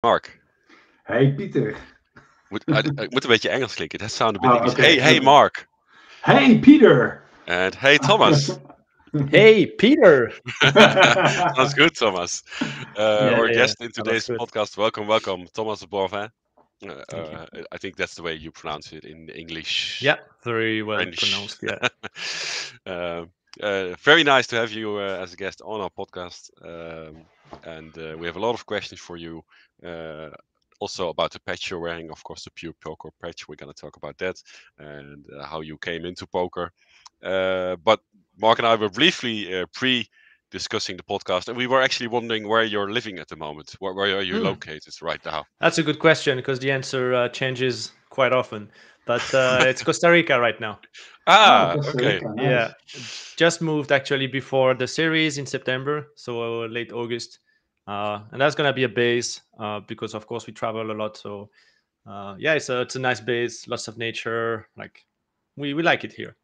Mark. Hey Pieter. Ik moet een beetje Engels klinken. That sound a bit Oh, English. okay. Hey Mark. Hey Pieter. And hey Thomas. Hey, Peter. Sounds good, Thomas. Yeah, Our yeah, guest in that was today's good. podcast. Welcome, Thomas Boivin. Thank you. I think that's the way you pronounce it in English. Yeah, very well French. pronounced. Yeah. uh, Very nice to have you as a guest on our podcast. And we have a lot of questions for you. Also about the patch you're wearing, of course, the Pure Poker patch. We're going to talk about that and how you came into poker. But Mark and I were briefly discussing the podcast, and we were actually wondering where you're living at the moment. Where are you located right now? That's a good question because the answer changes quite often. But it's Costa Rica right now. Oh, Ah, Costa okay. Rica, nice. Yeah, just moved actually before the series in September, so late August. And that's gonna be a base because of course we travel a lot. So yeah, it's a nice base, lots of nature. Like we like it here.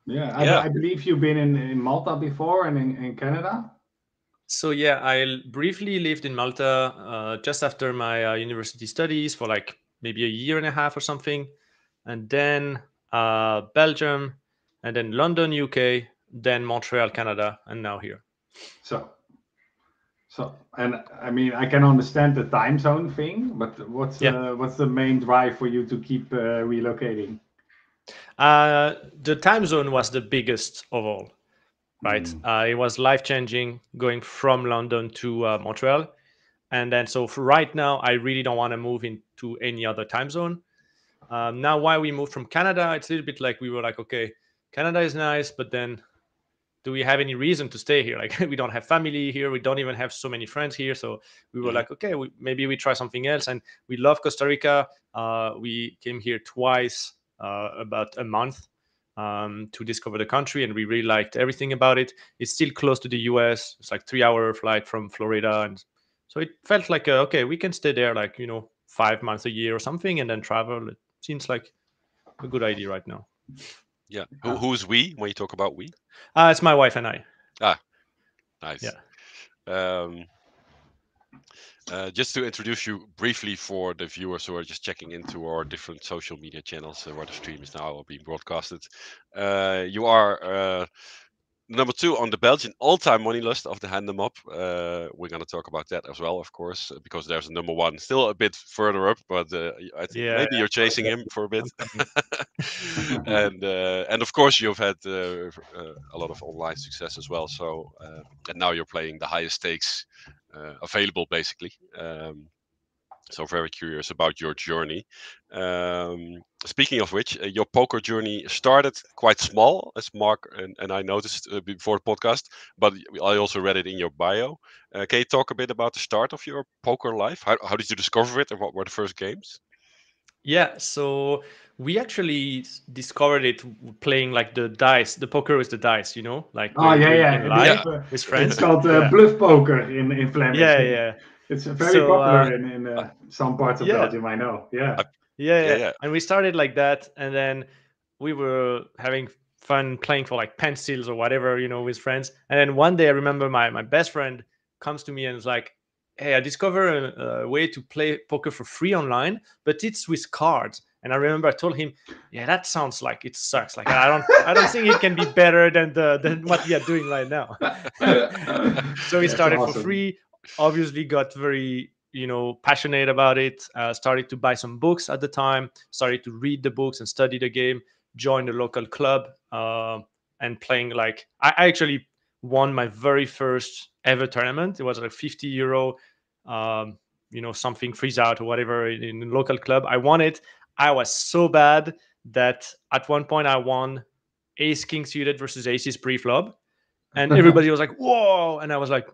Yeah, Yeah. I believe you've been in Malta before and in Canada. So yeah, briefly lived in Malta just after my university studies for like maybe a year and a half or something, and then Belgium, and then London, UK, then Montreal, Canada, and now here. So, and I mean, I can understand the time zone thing, but Yeah. what's the main drive for you to keep relocating? The time zone was the biggest of all, right? It was life changing going from London to Montreal. And then, so for right now, I really don't want to move into any other time zone. Now, why we moved from Canada, it's a little bit like we were like, okay, Canada is nice, but then do we have any reason to stay here? Like, we don't have family here. We don't even have so many friends here. So we were like, okay, maybe we try something else. And we love Costa Rica. We came here twice, about a month to discover the country, and we really liked everything about it. It's still close to the US. It's like 3 hour flight from Florida. And so it felt like, okay, we can stay there like, 5 months a year or something and then travel. It seems like a good idea right now. Yeah. Who's we when you talk about we? It's my wife and I. Ah, nice. Yeah. Just to introduce you briefly for the viewers who are just checking into our different social media channels where the stream is now being broadcasted. You are number 2 on the Belgian all-time money list of the Hand 'em Up. We're going to talk about that as well, of course, because there's a number 1 still a bit further up, but I think maybe you're chasing him for a bit. And of course you've had a lot of online success as well. So and now you're playing the highest stakes available, basically. So very curious about your journey. Speaking of which, your poker journey started quite small, as Mark and I noticed before the podcast, but I also read it in your bio. Can you talk a bit about the start of your poker life? How did you discover it, and what were the first games? Yeah, so we actually discovered it playing like the dice, the poker with the dice, like Oh where you yeah. can lie with It's friends. called Yeah, bluff poker in Flemish. yeah. It's very So popular in some parts of yeah, Belgium. I know. Yeah. yeah. And we started like that, and then we were having fun playing for like pencils or whatever, with friends. And then one day, I remember my best friend comes to me and is like, "Hey, I discovered a way to play poker for free online, but it's with cards." And I remember I told him, "Yeah, that sounds like it sucks. Like I don't think it can be better than what we are doing right now." So we That's started for awesome. free. Obviously, got very passionate about it. Started to buy some books at the time. Started to read the books and study the game. Joined a local club and playing like I actually won my very first ever tournament. It was like €50, something freeze out or whatever in a local club. I won it. I was so bad that at one point I won ace king suited versus aces pre-flop, and everybody was like, "Whoa!" And I was like,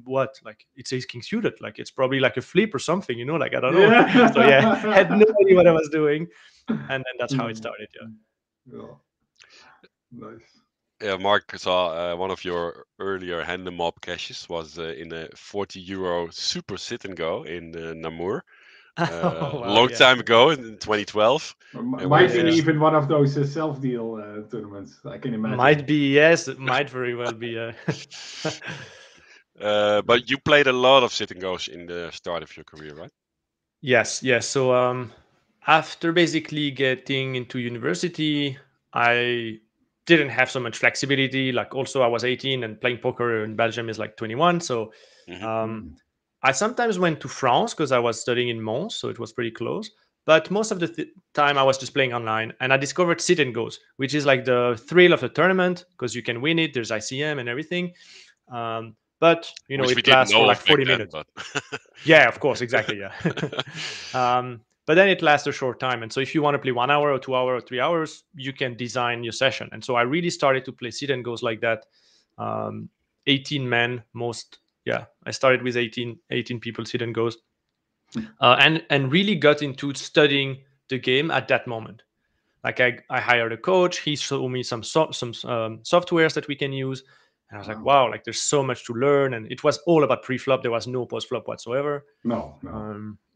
"What? Like it's ace king suited? Like it's probably like a flip or something, Like I don't know." Yeah. So yeah, had no idea what I was doing, and then that's how it started. Yeah. Yeah. Nice. Yeah, Mark saw one of your earlier Hand 'em Up caches was in a €40 super sit and go in Namur. Oh, wow, Long yeah. time ago in 2012. Might be even one of those self-deal tournaments. I can imagine. Might be, yes. It might very well be. But you played a lot of sit and goes in the start of your career, right? Yes, yes. So after basically getting into university, I didn't have so much flexibility. Like also, I was 18 and playing poker in Belgium is like 21. So Hmm. um, I sometimes went to France because I was studying in Mons, so it was pretty close. But most of the time, I was just playing online, and I discovered sit and goes, which is like the thrill of the tournament because you can win it. There's ICM and everything. But Which we it didn't lasts for know like of back 40 then, minutes. but Yeah, of course, exactly. Yeah. But then it lasts a short time. And so if you want to play 1 hour or 2 hour or 3 hours, you can design your session. And so I really started to play sit and goes like that. Um, 18 men most. Yeah, I started with 18 people sit and goes. And really got into studying the game at that moment. Like I hired a coach. He showed me some softwares that we can use. And I was like, Wow. wow, like there's so much to learn. And it was all about pre-flop. There was no post-flop whatsoever. No.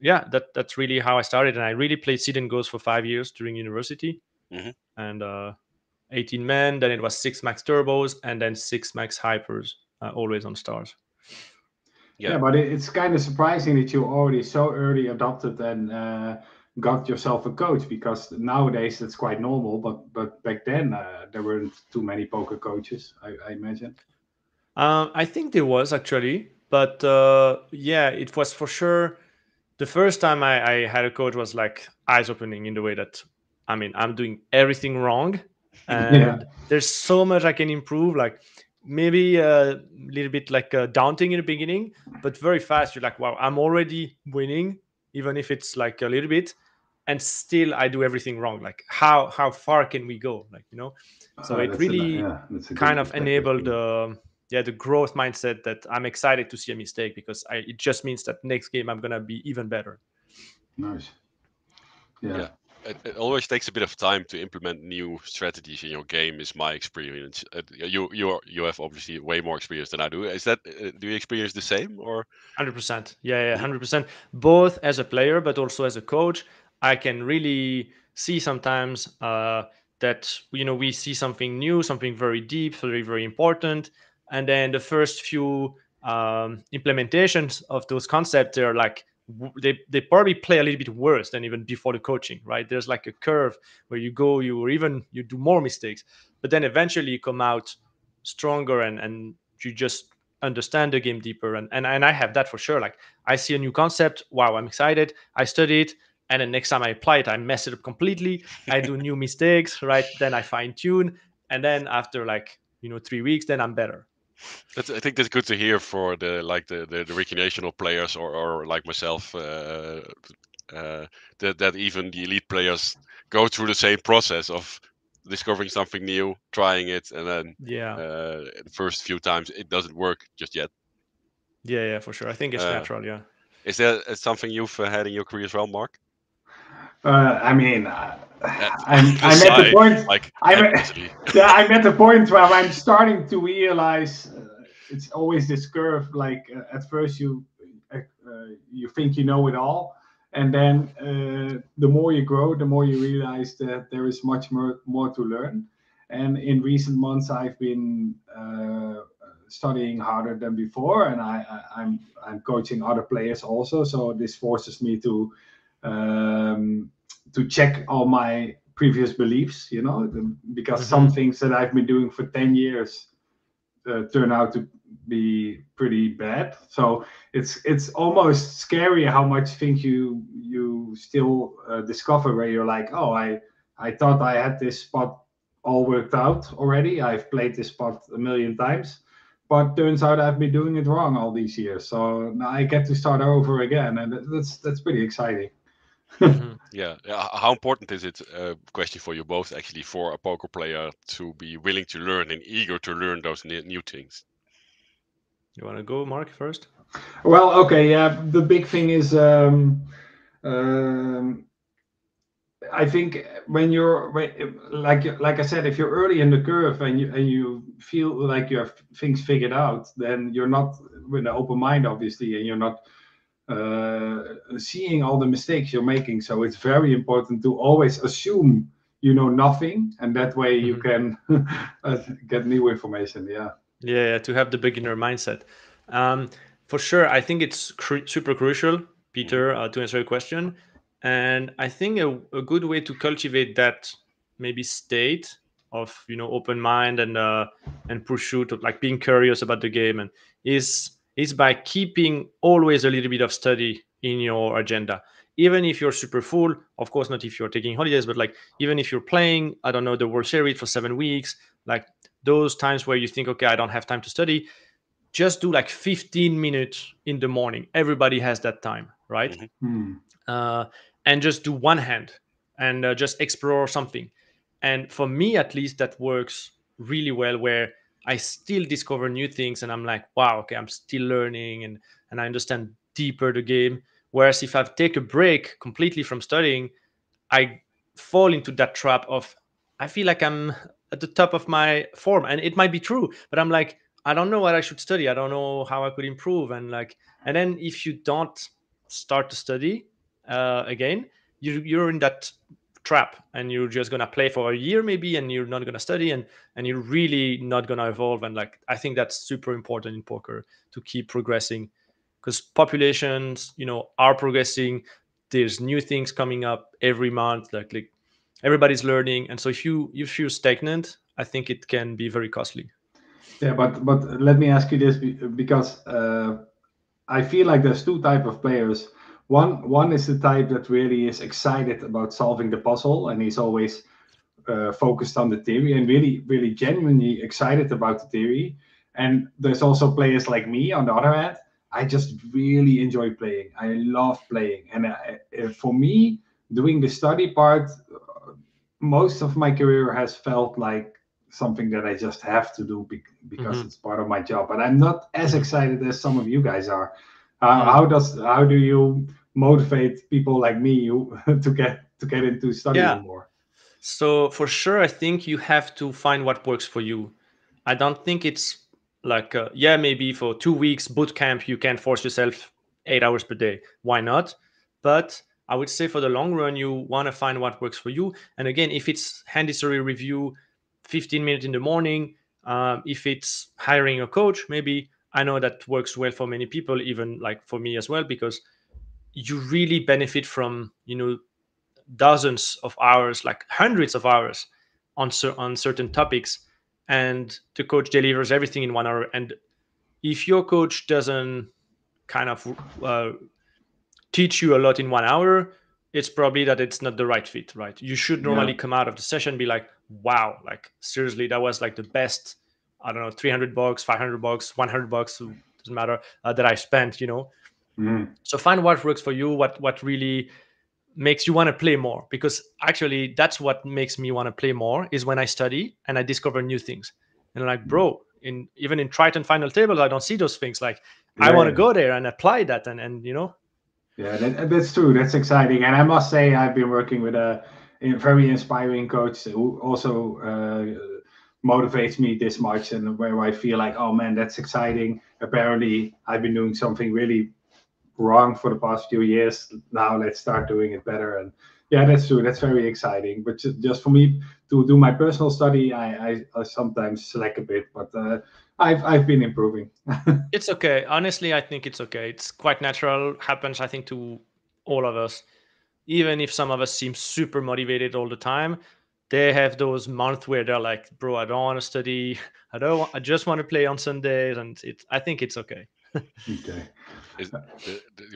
Yeah, that's really how I started. And I really played sit and goes for 5 years during university. hmm And 18 men, then it was 6 max turbos, and then 6 max hypers, always on stars. Yeah, but it's kind of surprising that you already so early adopted and got yourself a coach, because nowadays it's quite normal. But back then there weren't too many poker coaches, I imagine. I think there was actually, but yeah, it was for sure. The first time I had a coach was like eyes opening in the way that, I mean, I'm doing everything wrong Yeah. and there's so much I can improve. Like maybe a little bit like daunting in the beginning, but very fast you're like, wow, I'm already winning, even if it's like a little bit, and still I do everything wrong. Like how far can we go? Like, so it really That's a good kind of perspective. enabled the growth mindset that I'm excited to see a mistake because it just means that next game I'm gonna be even better. Nice. yeah. Yeah. It always takes a bit of time to implement new strategies in your game, is my experience. You have obviously way more experience than I do. Is that do you experience the same or? 100%. Yeah, Mhm. 100%. Both as a player, but also as a coach, I can really see sometimes that we see something new, something very deep, very very important, and then the first few implementations of those concepts, they're like they probably play a little bit worse than even before the coaching, right? There's like a curve where you do more mistakes, but then eventually you come out stronger and you just understand the game deeper, and I have that for sure. Like I see a new concept, wow, I'm excited, I study it, and then next time I apply it, I mess it up completely, I do new mistakes, right? Then I fine tune, and then after like 3 weeks, then I'm better. I think that's good to hear for the recreational players or like myself, that even the elite players go through the same process of discovering something new, trying it, and then Yeah, the first few times it doesn't work just yet. yeah, for sure. I think it's Uh, natural. Yeah. is that something you've had in your career as well, Mark? I mean, The I'm at the sigh, point. like I'm easily. yeah, I'm at the point where I'm starting to realize it's always this curve. Like at first you think you know it all, and then the more you grow, the more you realize that there is much more to learn. And in recent months, I've been studying harder than before, and I'm coaching other players also. So this forces me to check all my previous beliefs, because some Mm-hmm. things that I've been doing for 10 years turn out to be pretty bad. So it's almost scary how much things you still discover, where you're like, oh, I thought I had this spot all worked out already. I've played this spot a million times, but turns out I've been doing it wrong all these years. So now I get to start over again, and that's pretty exciting. Mm-hmm. Yeah. How important is it? Question for you both, actually, for a poker player to be willing to learn and eager to learn those new things. You want to go, Mark, first? Well, okay, yeah. The big thing is, um, I think like I said, if you're early in the curve and you feel like you have things figured out, then you're not with an open mind, obviously, and you're not seeing all the mistakes you're making. So it's very important to always assume you know nothing, and that way you Mm-hmm. can get new information. Yeah. Yeah, to have the beginner mindset. For sure, I think it's super crucial Pieter, to answer your question. And I think a good way to cultivate that maybe state of open mind and pursuit of like being curious about the game and is by keeping always a little bit of study in your agenda. Even if you're super full, of course not if you're taking holidays, but like even if you're playing, I don't know, the World Series for 7 weeks, like those times where you think, okay, I don't have time to study, just do like 15 minutes in the morning. Everybody has that time, right? And just do one hand and just explore something. And for me, at least, that works really well, where I still discover new things and I'm like, wow, okay, I'm still learning and I understand deeper the game. Whereas if I take a break completely from studying, I fall into that trap of I feel like I'm at the top of my form, and it might be true, but I'm like, I don't know what I should study. I don't know how I could improve, and then if you don't start to study again, you're in that trap, and you're just gonna play for a year maybe, and you're not gonna study, and you're really not gonna evolve. And like I think that's super important in poker to keep progressing, because populations, are progressing. There's new things coming up every month. Like everybody's learning, and so if you're stagnant, I think it can be very costly. Yeah, but let me ask you this because I feel like there's two type of players. One is the type that really is excited about solving the puzzle, and he's always focused on the theory and really, really genuinely excited about the theory. And there's also players like me on the other hand. I just really enjoy playing. I love playing, and for me, doing the study part, most of my career has felt like something that I just have to do because it's part of my job. But I'm not as excited as some of you guys are. How do you motivate people like me to get into studying more? So for sure, I think you have to find what works for you. I don't think it's like maybe for 2 weeks boot camp you can force yourself 8 hours per day. Why not? But I would say for the long run, you want to find what works for you. And again, if it's hand history review, 15 minutes in the morning, if it's hiring a coach, maybe I know that works well for many people, even like for me as well, because you really benefit from dozens of hours, like hundreds of hours on certain topics, and the coach delivers everything in 1 hour. And if your coach doesn't kind of teach you a lot in 1 hour, it's probably that it's not the right fit, right? You should normally come out of the session be like, wow, like seriously, that was like the best, I don't know, $300, $500, $100, doesn't matter, that I spent. So find what works for you, what really makes you want to play more, because actually that's what makes me want to play more, is when I study and I discover new things. And like, bro, even in Triton final tables, I don't see those things. Like I want to go there and apply that, and Yeah, that's true. That's exciting. And I must say, I've been working with a very inspiring coach who also motivates me this much, and where I feel like, oh man, that's exciting. Apparently, I've been doing something really wrong for the past few years. Now let's start doing it better. And yeah, that's true. That's very exciting. But just for me to do my personal study, I sometimes slack a bit, but I've been improving. It's okay. Honestly, I think it's okay. It's quite natural. Happens, I think, to all of us. Even if some of us seem super motivated all the time, they have those months where they're like, bro, I don't want to study. I just want to play on Sundays. And I think it's okay. Okay.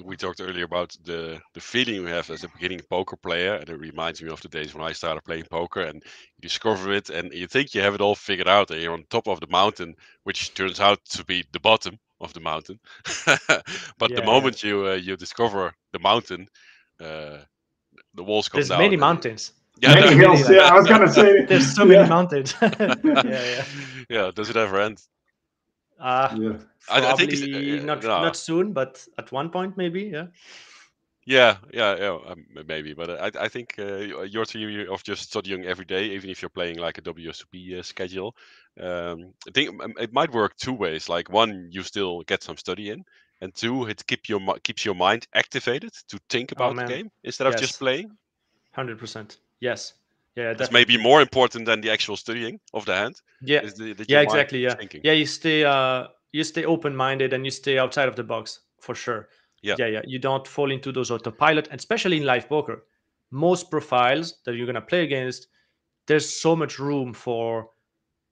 We talked earlier about the feeling we have as a beginning poker player, and it reminds me of the days when I started playing poker, and you discover it and you think you have it all figured out, and you're on top of the mountain, which turns out to be the bottom of the mountain. But the moment you discover the mountain, the walls come There's down. many mountains. Many hills. Yeah, I was gonna say. There's so many mountains. Yeah. Yeah. Does it ever end? Probably I think not soon, but at one point maybe. Yeah, maybe. But I think your theory of just studying every day, even if you're playing like a WSOP schedule, I think it might work two ways. Like one, you still get some study in, and two, it keeps your mind activated to think about the game instead of just playing. 100%. Yes. Yeah, that's maybe more important than the actual studying of the hand. Yeah, exactly. Yeah, you stay open-minded and you stay outside of the box for sure. Yeah. You don't fall into those autopilot, and especially in live poker. Most profiles that you're gonna play against, there's so much room for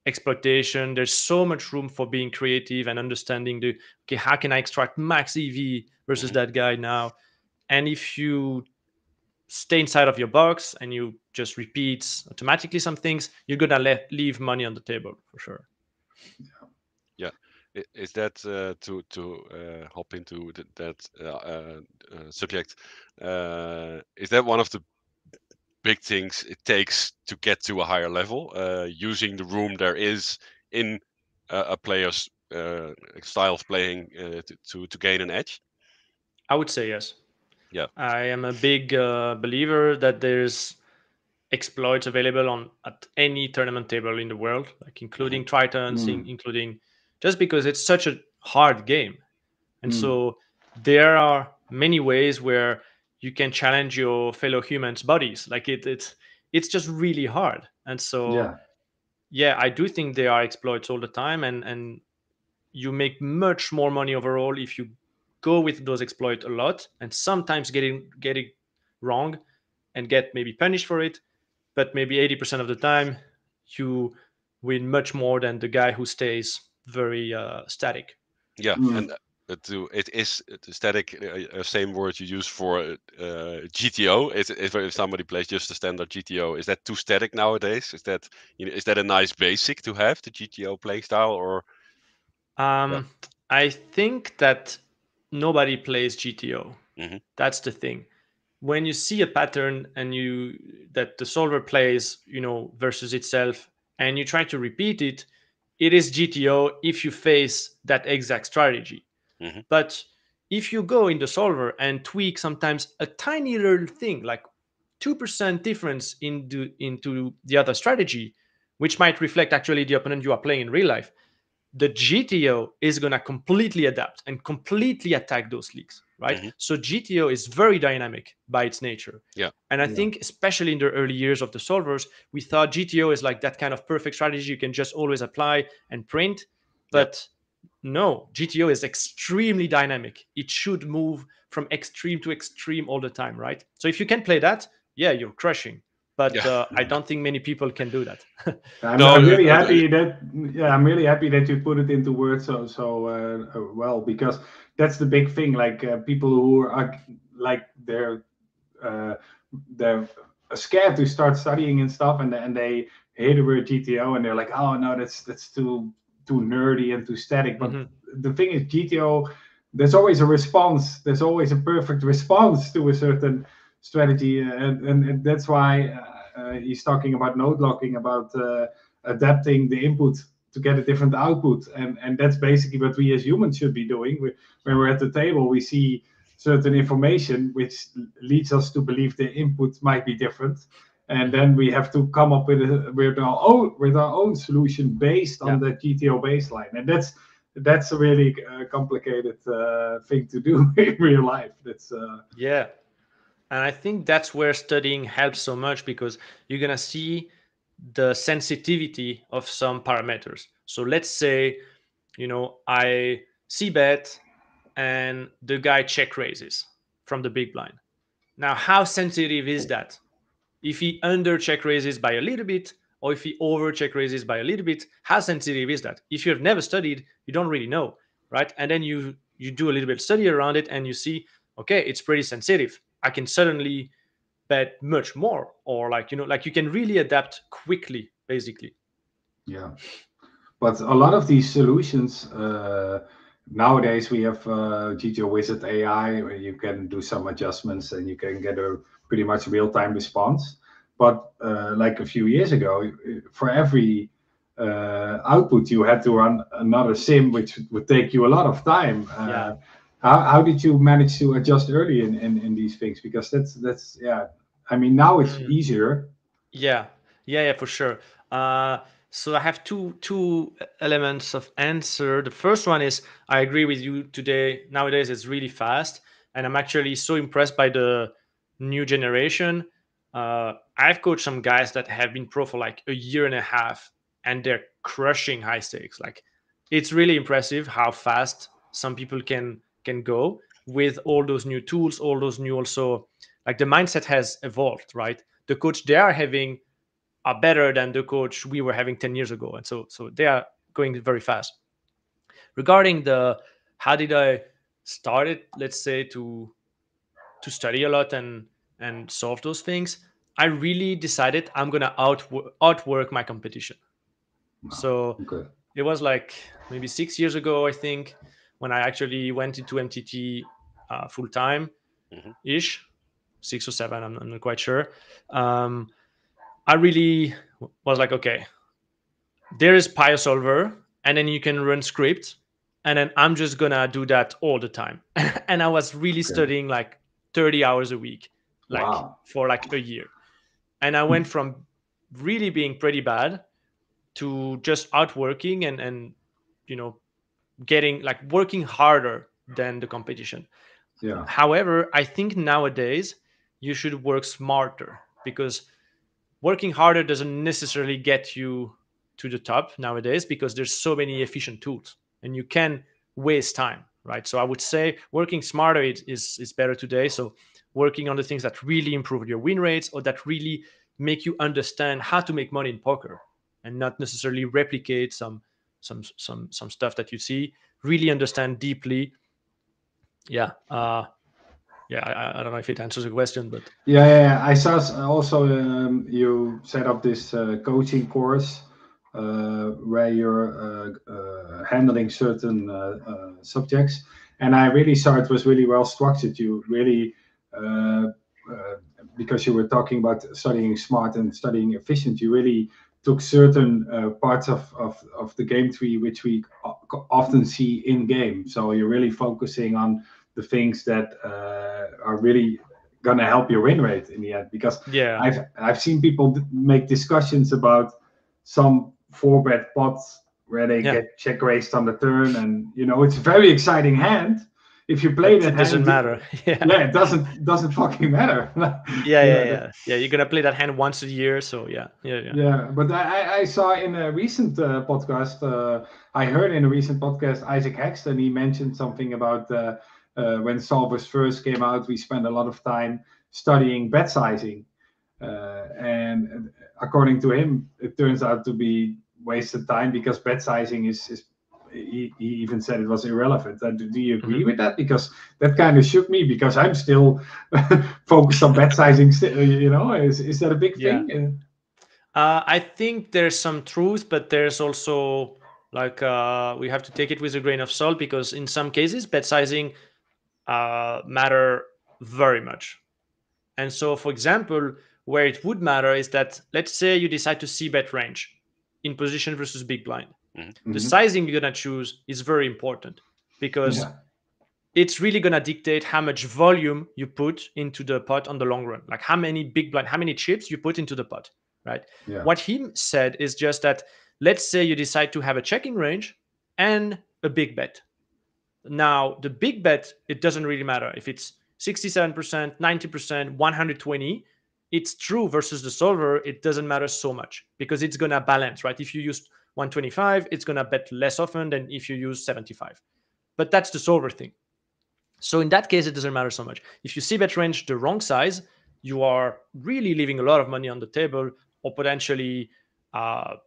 exploitation. There's so much room for being creative and understanding okay, how can I extract max EV versus that guy now? And if you stay inside of your box and you just repeat automatically some things, you're gonna leave money on the table for sure. Yeah. Is that to hop into that subject? Is that one of the big things it takes to get to a higher level? Using the room there is in a player's style of playing to gain an edge. I would say yes. Yeah. I am a big believer that there's exploits available on at any tournament table in the world, like including Tritons, including just because it's such a hard game. And so there are many ways where you can challenge your fellow humans' bodies. Like it's just really hard. And so yeah, I do think there are exploits all the time, and you make much more money overall if you go with those exploits a lot and sometimes get it wrong and get maybe punished for it, but maybe 80% of the time you win much more than the guy who stays very static. Yeah, and it is the static, same word you use for GTO. If somebody plays just a standard GTO, is that too static nowadays? Is that is that a nice basic to have, the GTO playing style, or? I think that nobody plays GTO. That's the thing. When you see a pattern and that the solver plays, versus itself, and you try to repeat it, it is GTO if you face that exact strategy. But if you go in the solver and tweak sometimes a tiny little thing, like 2% difference into the other strategy, which might reflect actually the opponent you are playing in real life, the GTO is going to completely adapt and completely attack those leaks, right? So GTO is very dynamic by its nature. Yeah. And I think especially in the early years of the solvers, we thought GTO is like that kind of perfect strategy you can just always apply and print. But no, GTO is extremely dynamic. It should move from extreme to extreme all the time, right? So if you can play that, yeah, you're crushing. But I don't think many people can do that. I'm really happy that I'm really happy that you put it into words so well, because that's the big thing. Like people who are like they're scared to start studying and stuff, and they hear the word GTO and they're like, oh no, that's too nerdy and too static. But the thing is, GTO, there's always a response. There's always a perfect response to a certain strategy, and that's why he's talking about node locking, about adapting the input to get a different output, and that's basically what we as humans should be doing. When we're at the table, we see certain information which leads us to believe the input might be different, and then we have to come up with our own solution based on the GTO baseline, and that's a really complicated thing to do in real life. That's and I think that's where studying helps so much, because you're gonna see the sensitivity of some parameters. So let's say, I see bet and the guy check raises from the big blind. Now, how sensitive is that? If he under check raises by a little bit, or if he over check raises by a little bit, how sensitive is that? If you have never studied, you don't really know, right? And then you do a little bit of study around it and you see, okay, it's pretty sensitive. I can suddenly bet much more, or like you can really adapt quickly, basically. Yeah, but a lot of these solutions nowadays, we have GTO Wizard AI, where you can do some adjustments and you can get a pretty much real-time response. But like a few years ago, for every output, you had to run another sim, which would take you a lot of time. How did you manage to adjust early in these things? Because that's I mean, now it's easier. Yeah, for sure. So I have two elements of answer. The first one is, I agree with you today. Nowadays, it's really fast, and I'm actually so impressed by the new generation. I've coached some guys that have been pro for like a year and a half, and they're crushing high stakes. Like, it's really impressive how fast some people can go. with all those new tools, all those new also, like the mindset has evolved, right? The coach they are having are better than the coach we were having 10 years ago. And so they are going very fast. Regarding the how did I start it, let's say to study a lot and solve those things, I really decided I'm gonna outwork my competition. So Okay. it was like maybe 6 years ago, I think, when I actually went into MTT full time Hmm. ish, 6 or 7, I'm not quite sure. I really was like, okay, there is PioSolver, and then you can run script, and then I'm just gonna do that all the time. And I was really Okay. studying like 30 hours a week, like Wow. for like a year. And I went from really being pretty bad to just outworking and you know getting like working harder than the competition. Yeah. However, I think nowadays you should work smarter, because working harder doesn't necessarily get you to the top nowadays, because there's so many efficient tools and you can waste time, right? So I would say working smarter is better today. So working on the things that really improve your win rates, or that really make you understand how to make money in poker, and not necessarily replicate some stuff that you see. Really understand deeply. Yeah. Yeah, I don't know if it answers the question, but Yeah. I saw also you set up this coaching course where you're handling certain subjects, and I really saw it was really well structured. You really, uh, uh, because you were talking about studying smart and studying efficient, you really took certain parts of the game tree which we often see in game. So you're really focusing on the things that are really going to help your win rate in the end, because yeah. I've seen people make discussions about some 4-bet pots where they Yeah. get check raised on the turn, and it's a very exciting hand. If you play But that it doesn't hand, matter. Yeah. yeah, it doesn't fucking matter. Yeah. You're gonna play that hand once a year, so yeah. Yeah, but I saw in a recent podcast, I heard in a recent podcast, Isaac Hexton, he mentioned something about when solvers first came out, we spent a lot of time studying bet sizing. And according to him, it turns out to be wasted time, because bet sizing is he even said it was irrelevant. Do you agree Mhm. with that? Because that kind of shook me, because I'm still focused on bet sizing. Is that a big Yeah. thing? I think there's some truth, but there's also like we have to take it with a grain of salt, because in some cases bet sizing matter very much. And so, for example, where it would matter is that, let's say you decide to see bet range in position versus big blind. Hmm. The Mhm. sizing you're gonna choose is very important, because Yeah. it's really gonna dictate how much volume you put into the pot on the long run, like how many big blind, how many chips you put into the pot, right? Yeah. What he said is just that, let's say you decide to have a checking range and a big bet. Now the big bet, it doesn't really matter if it's 67%, 90%, 120. It's true versus the solver, it doesn't matter so much, because it's gonna balance, right? If you use 125, it's gonna bet less often than if you use 75. But that's the solver thing. So in that case, it doesn't matter so much. If you see bet range the wrong size, you are really leaving a lot of money on the table, or potentially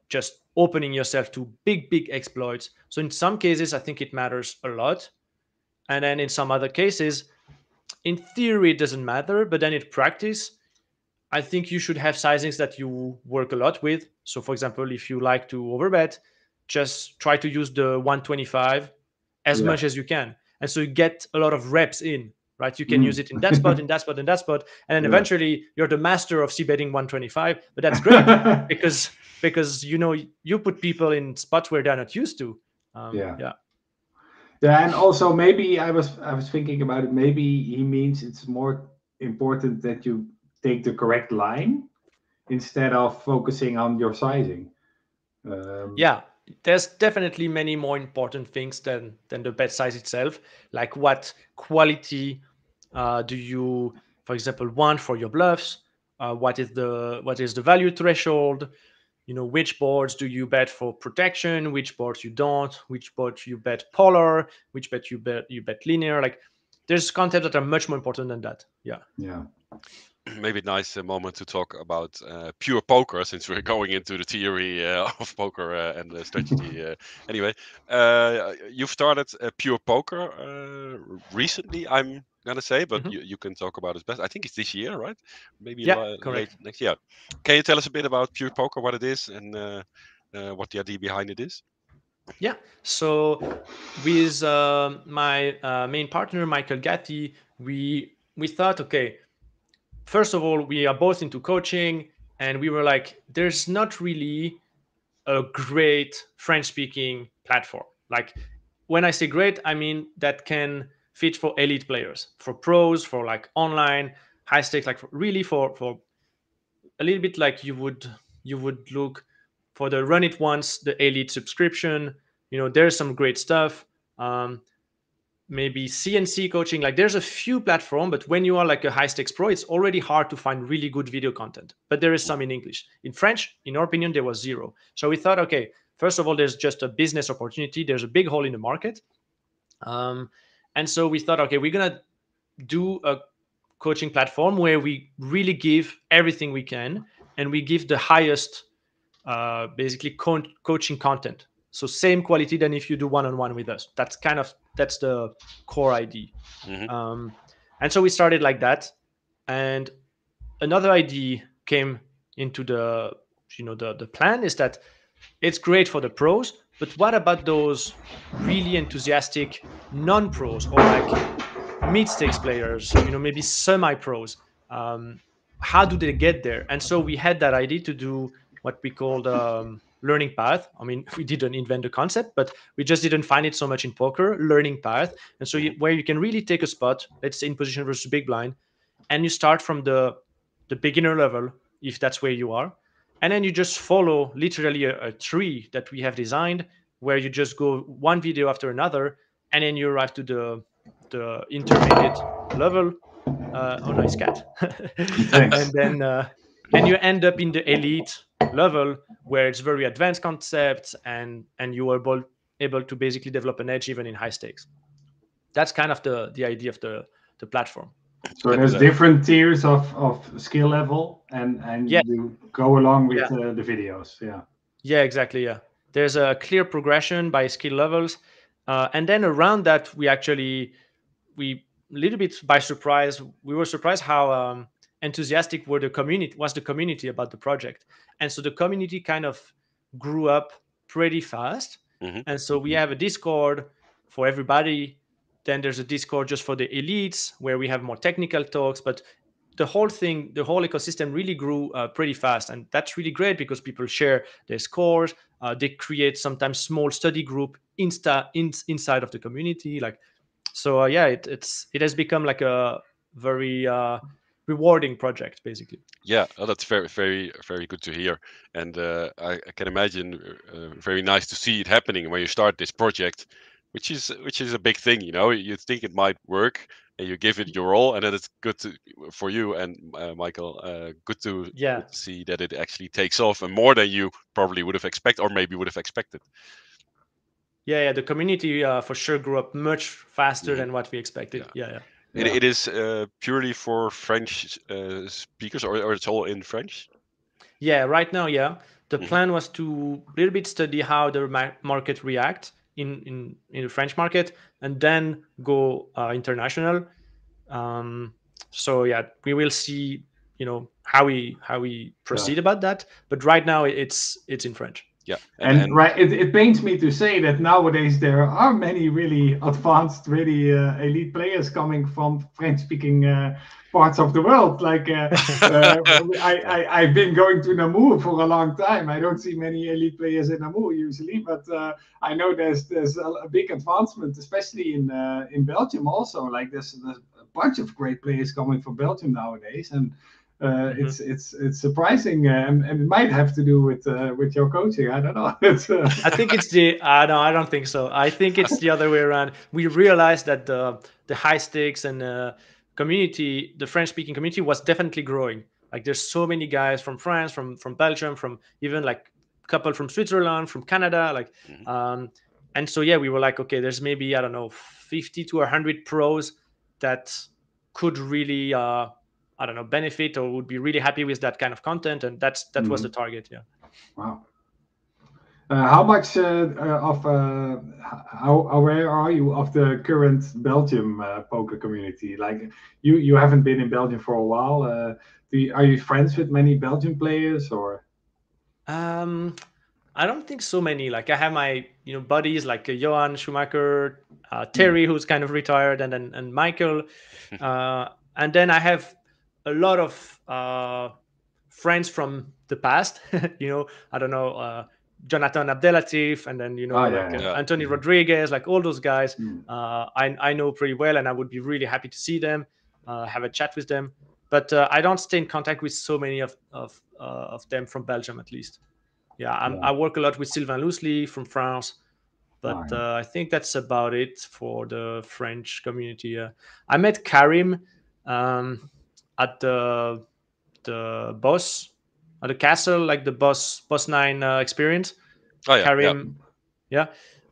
just opening yourself to big exploits. So in some cases, I think it matters a lot. And then in some other cases, in theory, it doesn't matter. But then in practice, I think you should have sizings that you work a lot with. So for example, if you like to overbet, just try to use the 125 as Yeah. much as you can. And so you get a lot of reps in, right? You can use Mm. it in that spot, in that spot, in that spot. And then Yeah. eventually you're the master of c betting 125. But that's great, because you put people in spots where they're not used to. Yeah. Yeah. Yeah, and also maybe I was thinking about it. Maybe he means it's more important that you take the correct line instead of focusing on your sizing. Um, Yeah, there's definitely many more important things than the bet size itself. Like what quality do you, for example, want for your bluffs? What is the value threshold? Which boards do you bet for protection? Which boards you don't? Which boards you bet polar? Which bet you bet linear? Like there's concepts that are much more important than that. Yeah. Yeah. Maybe a nice moment to talk about pure poker, since we're going into the theory of poker and strategy. Anyway, you've started pure poker recently, I'm gonna say, but you can talk about it best. I think it's this year, right? Maybe Yeah, late correct. next year. Can you tell us a bit about pure poker, what it is, and what the idea behind it is? Yeah. So with my main partner, Michael Gatti, we thought, okay, first of all, we are both into coaching, and we were like, there's not really a great French-speaking platform. Like, when I say great, I mean that can fit for elite players, for pros, for like online high stakes, like really for a little bit like you would look for the run it once, the elite subscription. There's some great stuff. Um, Maybe CNC coaching. Like, there's a few platforms, but when you are like a high stakes pro, it's already hard to find really good video content. But there is some in English. In French, in our opinion, there was zero. So we thought, okay, first of all, there's just a business opportunity. There's a big hole in the market. And so we thought, okay, we're gonna do a coaching platform where we really give everything we can, and we give the highest basically coaching content, so same quality than if you do one-on-one with us. That's the core idea. And so we started like that, and another idea came into the plan, is that it's great for the pros, but what about those really enthusiastic non-pros, or like mid-stakes players, maybe semi-pros? How do they get there? And so we had that idea to do what we called learning path. I mean, we didn't invent the concept, but we just didn't find it so much in poker. Learning path. And so where you can really take a spot, let's say in position versus big blind, and you start from the beginner level, if that's where you are, and then you just follow literally a tree that we have designed, where you just go one video after another, and then you arrive to the intermediate level. Oh, nice cat. Thanks. And then and you end up in the elite level, where it's very advanced concepts, and you are able to basically develop an edge even in high stakes. That's kind of the idea of the platform. So there's different tiers of skill level, and Yeah. you go along with Yeah. the videos. Yeah. Yeah, exactly. Yeah, there's a clear progression by skill levels, and then around that, we a little bit by surprise, we were surprised how enthusiastic was the community about the project. And so the community kind of grew up pretty fast. And so we have a Discord for everybody. Then there's a Discord just for the elites, where we have more technical talks. But the whole ecosystem really grew pretty fast, and that's really great because people share their scores. They create sometimes small study group inside of the community. Like, so yeah, it has become like a very rewarding project, basically. Yeah, that's very, very, very good to hear, and I can imagine very nice to see it happening when you start this project, which is a big thing. You think it might work, and you give it your all, and then it's good for you and Michael. Good to see that it actually takes off, and more than you probably would have expected, or maybe would have expected. Yeah, the community for sure grew up much faster than what we expected. Yeah. It is purely for French speakers, or it's all in French? Yeah, right now, yeah. The plan was to a little bit study how the market reacts in the French market, and then go international. So yeah, we will see, how we proceed about that. But right now, it's in French. Yeah, and right, it pains me to say that nowadays there are many really advanced, really elite players coming from French-speaking parts of the world. Like I've been going to Namur for a long time. I don't see many elite players in Namur usually, but I know there's a big advancement, especially in Belgium also. Like there's a bunch of great players coming from Belgium nowadays, and it's surprising, and it might have to do with your coaching. I don't know. I think it's no, I don't think so. I think it's the other way around. We realized that the high stakes and community, the French speaking community, was definitely growing. Like, there's so many guys from France, from Belgium, from even like a couple from Switzerland, from Canada, like and so yeah, we were like, okay, there's maybe, I don't know, 50 to 100 pros that could really I don't know, benefit or would be really happy with that kind of content, and that was the target. Yeah. Wow. How much how aware are you of the current Belgium poker community? Like, you haven't been in Belgium for a while. Are you friends with many Belgian players, or? I don't think so many. Like, I have my buddies like Johan Schumacher, Terry, who's kind of retired, and Michael, and then I have a lot of friends from the past. I don't know, Jonathan Abdelatif, and then Anthony Rodriguez, like all those guys. I know pretty well, and I would be really happy to see them, have a chat with them. But I don't stay in contact with so many of them from Belgium, at least. I work a lot with Sylvain Loosely from France, but I think that's about it for the French community. I met Karim at the Boss, at the castle, like the Boss 9 experience. Oh yeah, Karim,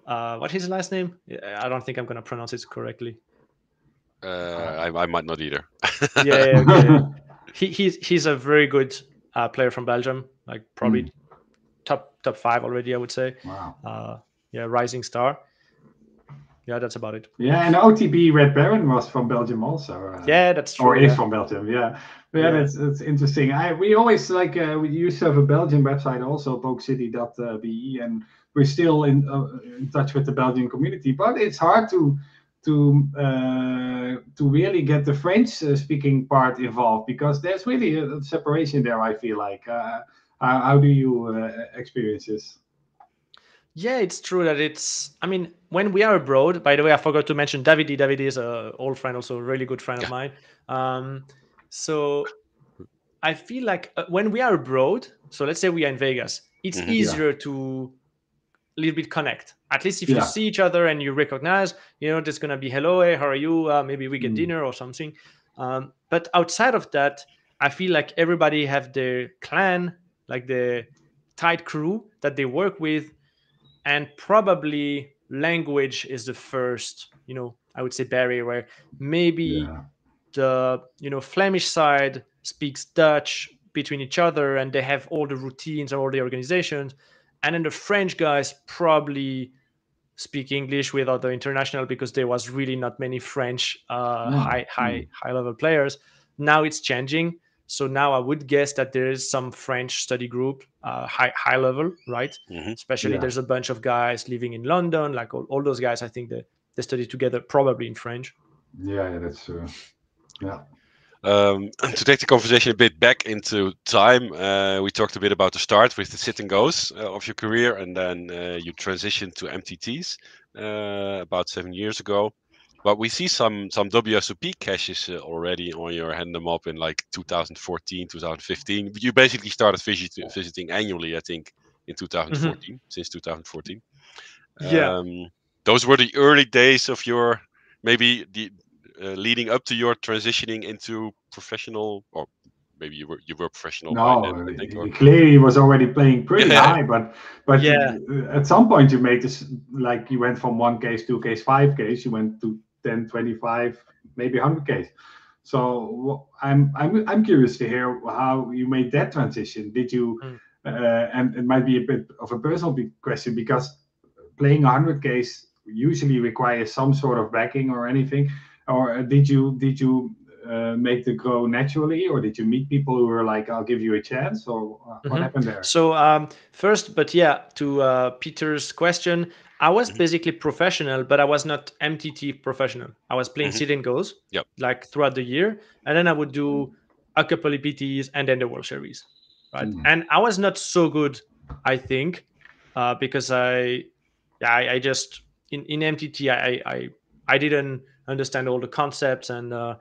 what is his last name? I don't think I'm gonna pronounce it correctly. I might not either. Okay. He's a very good player from Belgium, like probably top 5 already, I would say. Wow. Rising star. Yeah, that's about it. Yeah, and OTB Red Baron was from Belgium also. That's true. Or is from Belgium. Yeah. That's interesting. We always we used to have a Belgian website also, PokerCity.be, and we're still in touch with the Belgian community. But it's hard to really get the French speaking part involved, because there's really a separation there, I feel like. How do you experience this? Yeah, it's true that when we are abroad, by the way, I forgot to mention Davide. Davide is an old friend, also a really good friend of mine. So I feel like when we are abroad, so let's say we are in Vegas, it's easier to a little bit connect. At least if you see each other and you recognize, there's going to be, hello, hey, how are you? Maybe we get dinner or something. But outside of that, I feel like everybody have their clan, like the tight crew that they work with. And probably language is the first, I would say, barrier, where maybe the, Flemish side speaks Dutch between each other, and they have all the routines and all the organizations. And then the French guys probably speak English with other international, because there was really not many French high level players. Now it's changing. So now I would guess that there is some French study group, high level, right? Especially there's a bunch of guys living in London, like all those guys. I think they study together, probably in French. Yeah, that's true. Yeah. To take the conversation a bit back into time, we talked a bit about the start with the sit and goes of your career, and then you transitioned to MTTs about 7 years ago. But we see some WSOP caches already on your hand them up in like 2014, 2015. You basically started visiting annually, I think, in 2014, since 2014. Those were the early days of your, maybe the leading up to your transitioning into professional, or maybe you were professional by then, I think. Or... Clearly he was already playing pretty high, but at some point you made this, like you went from 1Ks, 2Ks, 5Ks, you went to 10, 25, maybe 100Ks. So I'm curious to hear how you made that transition. Did you, and it might be a bit of a personal question, because playing 100Ks usually requires some sort of backing or anything. Or did you make the grow naturally, or did you meet people who were like, I'll give you a chance, or what happened there? So first, but to Peter's question, I was basically professional, but I was not MTT professional. I was playing sit and goes like throughout the year, and then I would do a couple of EPTs and then the World Series, right? And I was not so good, I think, because I just in MTT I didn't understand all the concepts, and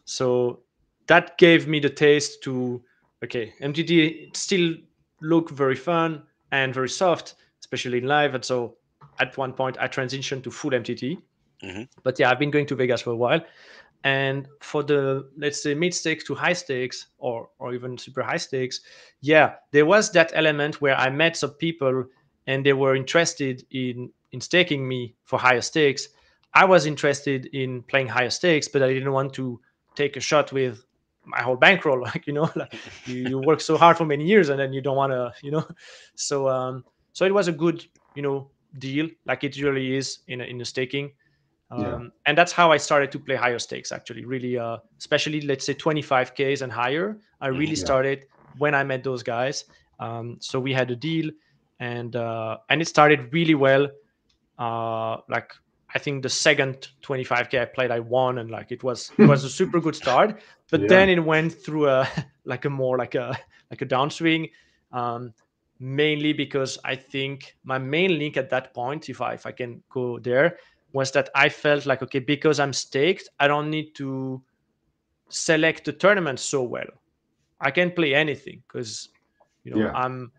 so that gave me the taste to MTT still look very fun and very soft, especially in live. And so at one point I transitioned to full MTT. But I've been going to Vegas for a while, and for the, let's say, mid stakes to high stakes, or even super high stakes, there was that element where I met some people and they were interested in staking me for higher stakes. I was interested in playing higher stakes, but I didn't want to take a shot with my whole bankroll. Like, like you work so hard for many years and then you don't want to. So it was a good, deal, like it really is in a staking. And that's how I started to play higher stakes, actually, really, especially let's say 25Ks and higher. I really started when I met those guys. So we had a deal, and it started really well. Like I think the second 25K I played, I won, and like it was a super good start. But then it went through a like a downswing, mainly because I think my main link at that point, if I can go there, was that I felt like, okay, because I'm staked, I don't need to select the tournament so well. I can play anything because I'm,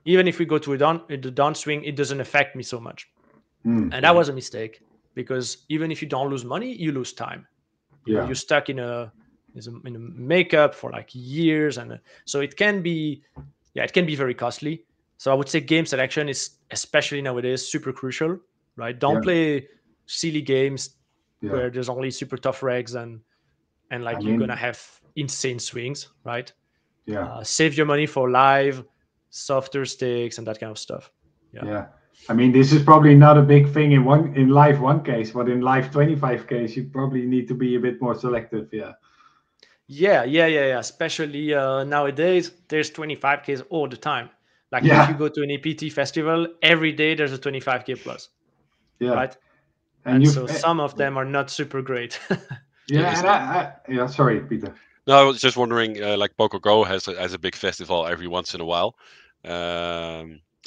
even if we go to the downswing, it doesn't affect me so much. And that was a mistake, because even if you don't lose money, you lose time. You're stuck in a makeup for like years, and so it can be very costly. So I would say game selection is, especially nowadays, super crucial, right? Don't play silly games where there's only super tough regs and like you're gonna have insane swings, right? Save your money for live, softer stakes and that kind of stuff. I mean, this is probably not a big thing in live 1 case, but in live 25 case, you probably need to be a bit more selective. Yeah. Especially nowadays, there's 25Ks all the time. Like if you go to an APT festival, every day there's a 25K plus. Right. And so some of them are not super great. Sorry, Pieter. No, I was just wondering, like PokerGo has a big festival every once in a while.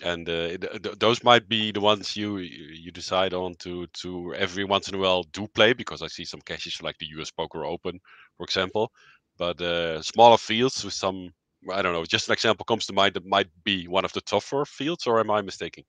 And those might be the ones you decide on to every once in a while do play, because I see some cases like the US Poker Open, for example. But smaller fields with some, I don't know, just an example comes to mind that might be one of the tougher fields, or am I mistaken?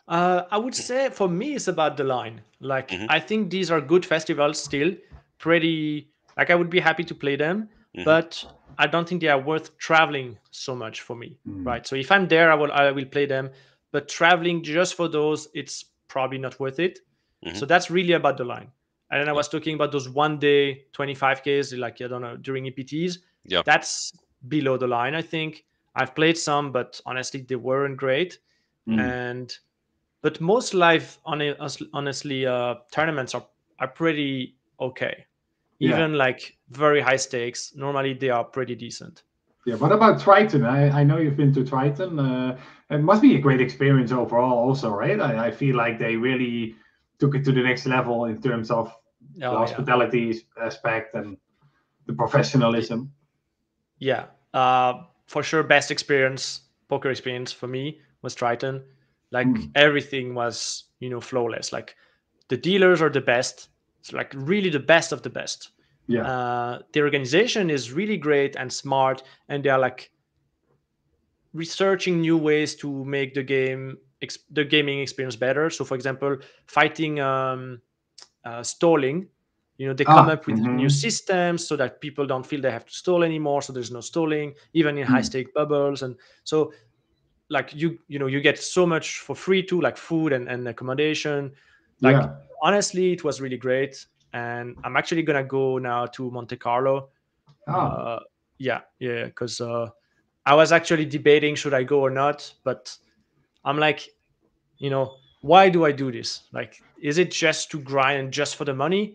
I would say for me, it's about the line. Like, I think these are good festivals still, pretty, like I would be happy to play them, but I don't think they are worth traveling so much for me, right? So if I'm there, I will play them, but traveling just for those, it's probably not worth it. So that's really about the line. And then I was talking about those 1 day 25Ks, like, I don't know, during EPTs. That's below the line, I think. I've played some, but honestly, they weren't great. But most live, honestly, tournaments are pretty okay. Even like very high stakes, normally they are pretty decent. What about Triton? I know you've been to Triton. It must be a great experience overall also, right? I feel like they really took it to the next level in terms of the hospitality aspect and the professionalism. For sure, best poker experience for me was Triton. Like everything was, flawless. Like the dealers are the best. It's like really the best of the best. The organization is really great and smart, and they are like researching new ways to make the gaming experience better. So, for example, fighting stalling. They come up with new systems so that people don't feel they have to stall anymore. So there's no stalling, even in high stake bubbles, and so. Like you get so much for free too, like food and accommodation. Like honestly, it was really great, and I'm actually gonna go now to Monte Carlo. Because I was actually debating should I go or not, but I'm like, why do I do this? Like, is it just to grind and just for the money?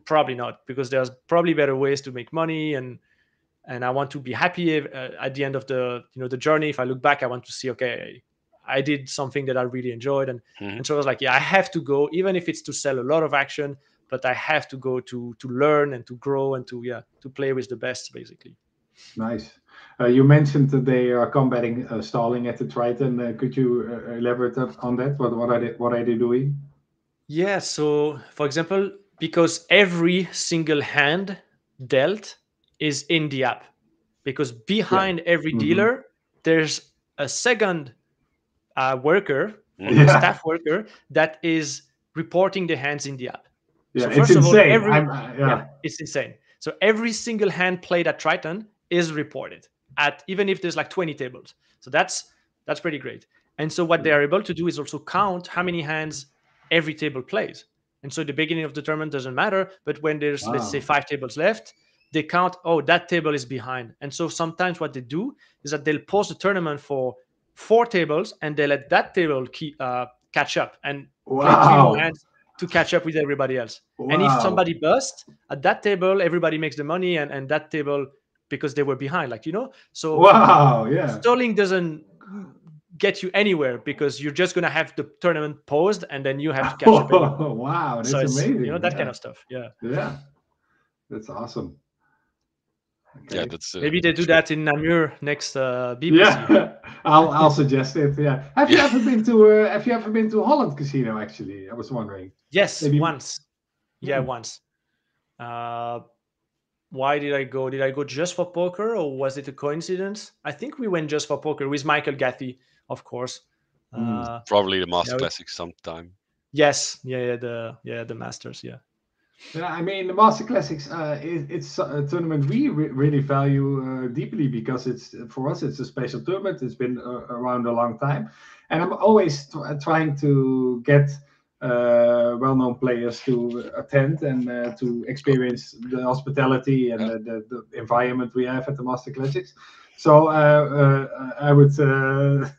Probably not, because there's probably better ways to make money, and I want to be happy at the end of the the journey. If I look back, I want to see, okay, I did something that I really enjoyed, and so I was like, I have to go, even if it's to sell a lot of action, but I have to go to learn and to grow and to play with the best, basically. Nice. You mentioned that they are combating stalling at the Triton. Could you elaborate on that? What are they doing? Yeah. So, for example, because every single hand dealt is in the app, because behind every dealer there's a second worker, or a staff worker, that is reporting the hands in the app. So first of all, it's insane. So every single hand played at Triton is reported, at even if there's like 20 tables. So that's pretty great. And so what they are able to do is also count how many hands every table plays. And so the beginning of the tournament doesn't matter, but when there's, let's say, Wow. 5 tables left, they count, oh, that table is behind. And so sometimes what they do is that they'll pause the tournament for 4 tables and they let that table catch up and play 3 more Wow. hands to catch up with everybody else. And if Wow. somebody busts at that table, everybody makes the money, and that table, because they were behind, like, so Wow. Yeah. stalling doesn't get you anywhere, because you're just going to have the tournament paused and then you have to catch up anyway. Wow. So That's it's, amazing. that Yeah. kind of stuff. Yeah. Yeah. That's awesome. Yeah, Okay. that's Maybe they do sure. that in Namur next BBC. Yeah. I'll suggest it. Yeah. Have you Yeah. ever been to Holland Casino? Actually, I was wondering. Yes, Maybe. once. Yeah, once. Why did I go? Did I go just for poker, or was it a coincidence? I think we went just for poker with Michael Gathy, of course. Probably the Master yeah, Classic sometime. Yes, the Masters, yeah. Yeah, I mean the Master Classics. It's a tournament we really value deeply, because it's, for us, it's a special tournament. It's been around a long time, and I'm always trying to get well-known players to attend and to experience the hospitality and the environment we have at the Master Classics. So I would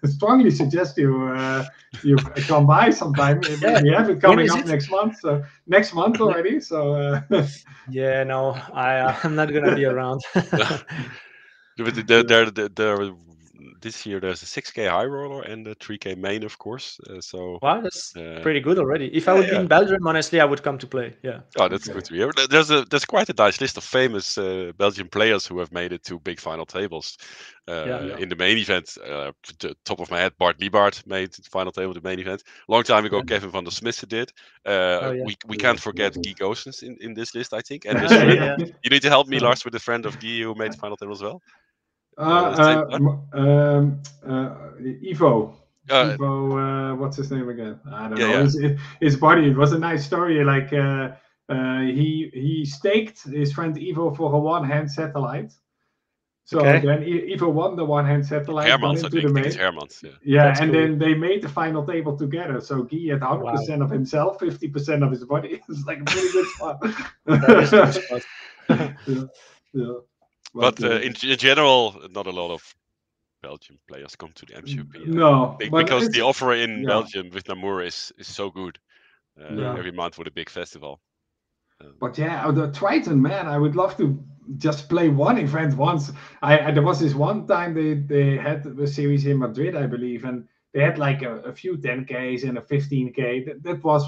strongly suggest you come by sometime. Yeah. We have it When coming is up it? next month. So next month already. So Yeah, no, I'm not gonna be around. This year there's a 6K high roller and a 3K main, of course. So Wow, that's uh, pretty good already. If I yeah, would be yeah. in Belgium, honestly, I would come to play. Yeah. Oh, that's good to hear. There's quite a nice list of famous Belgian players who have made it to big final tables. In the main event, top of my head, Bart Liebart made the final table, the main event. Long time ago, Kevin van der Smissen did. Yeah. We can't forget Guy Goossens in this list, I think. And his Yeah, friend. yeah. You need to help me, Lars, with a friend of Guy who made the final table as well. Same time? Ivo. Ivo, what's his name again? I don't know. Yeah. His buddy. It was a nice story. Like he staked his friend Ivo for a one-hand satellite. So then Ivo won the one-hand satellite, Hermans, got into the main. it's Hermans, yeah. Yeah, and then they made the final table together. So Guy had 100% of himself, 50% of his body. It's like a pretty good spot. That is a good spot. Yeah. But in general, not a lot of Belgian players come to the MCOP. No, because the offer in Belgium with Namur is so good. Every month with a big festival. But yeah, the Triton, man, I would love to just play one event once. There was this one time they had the series in Madrid, I believe, and they had like a few 10Ks and a 15K. That was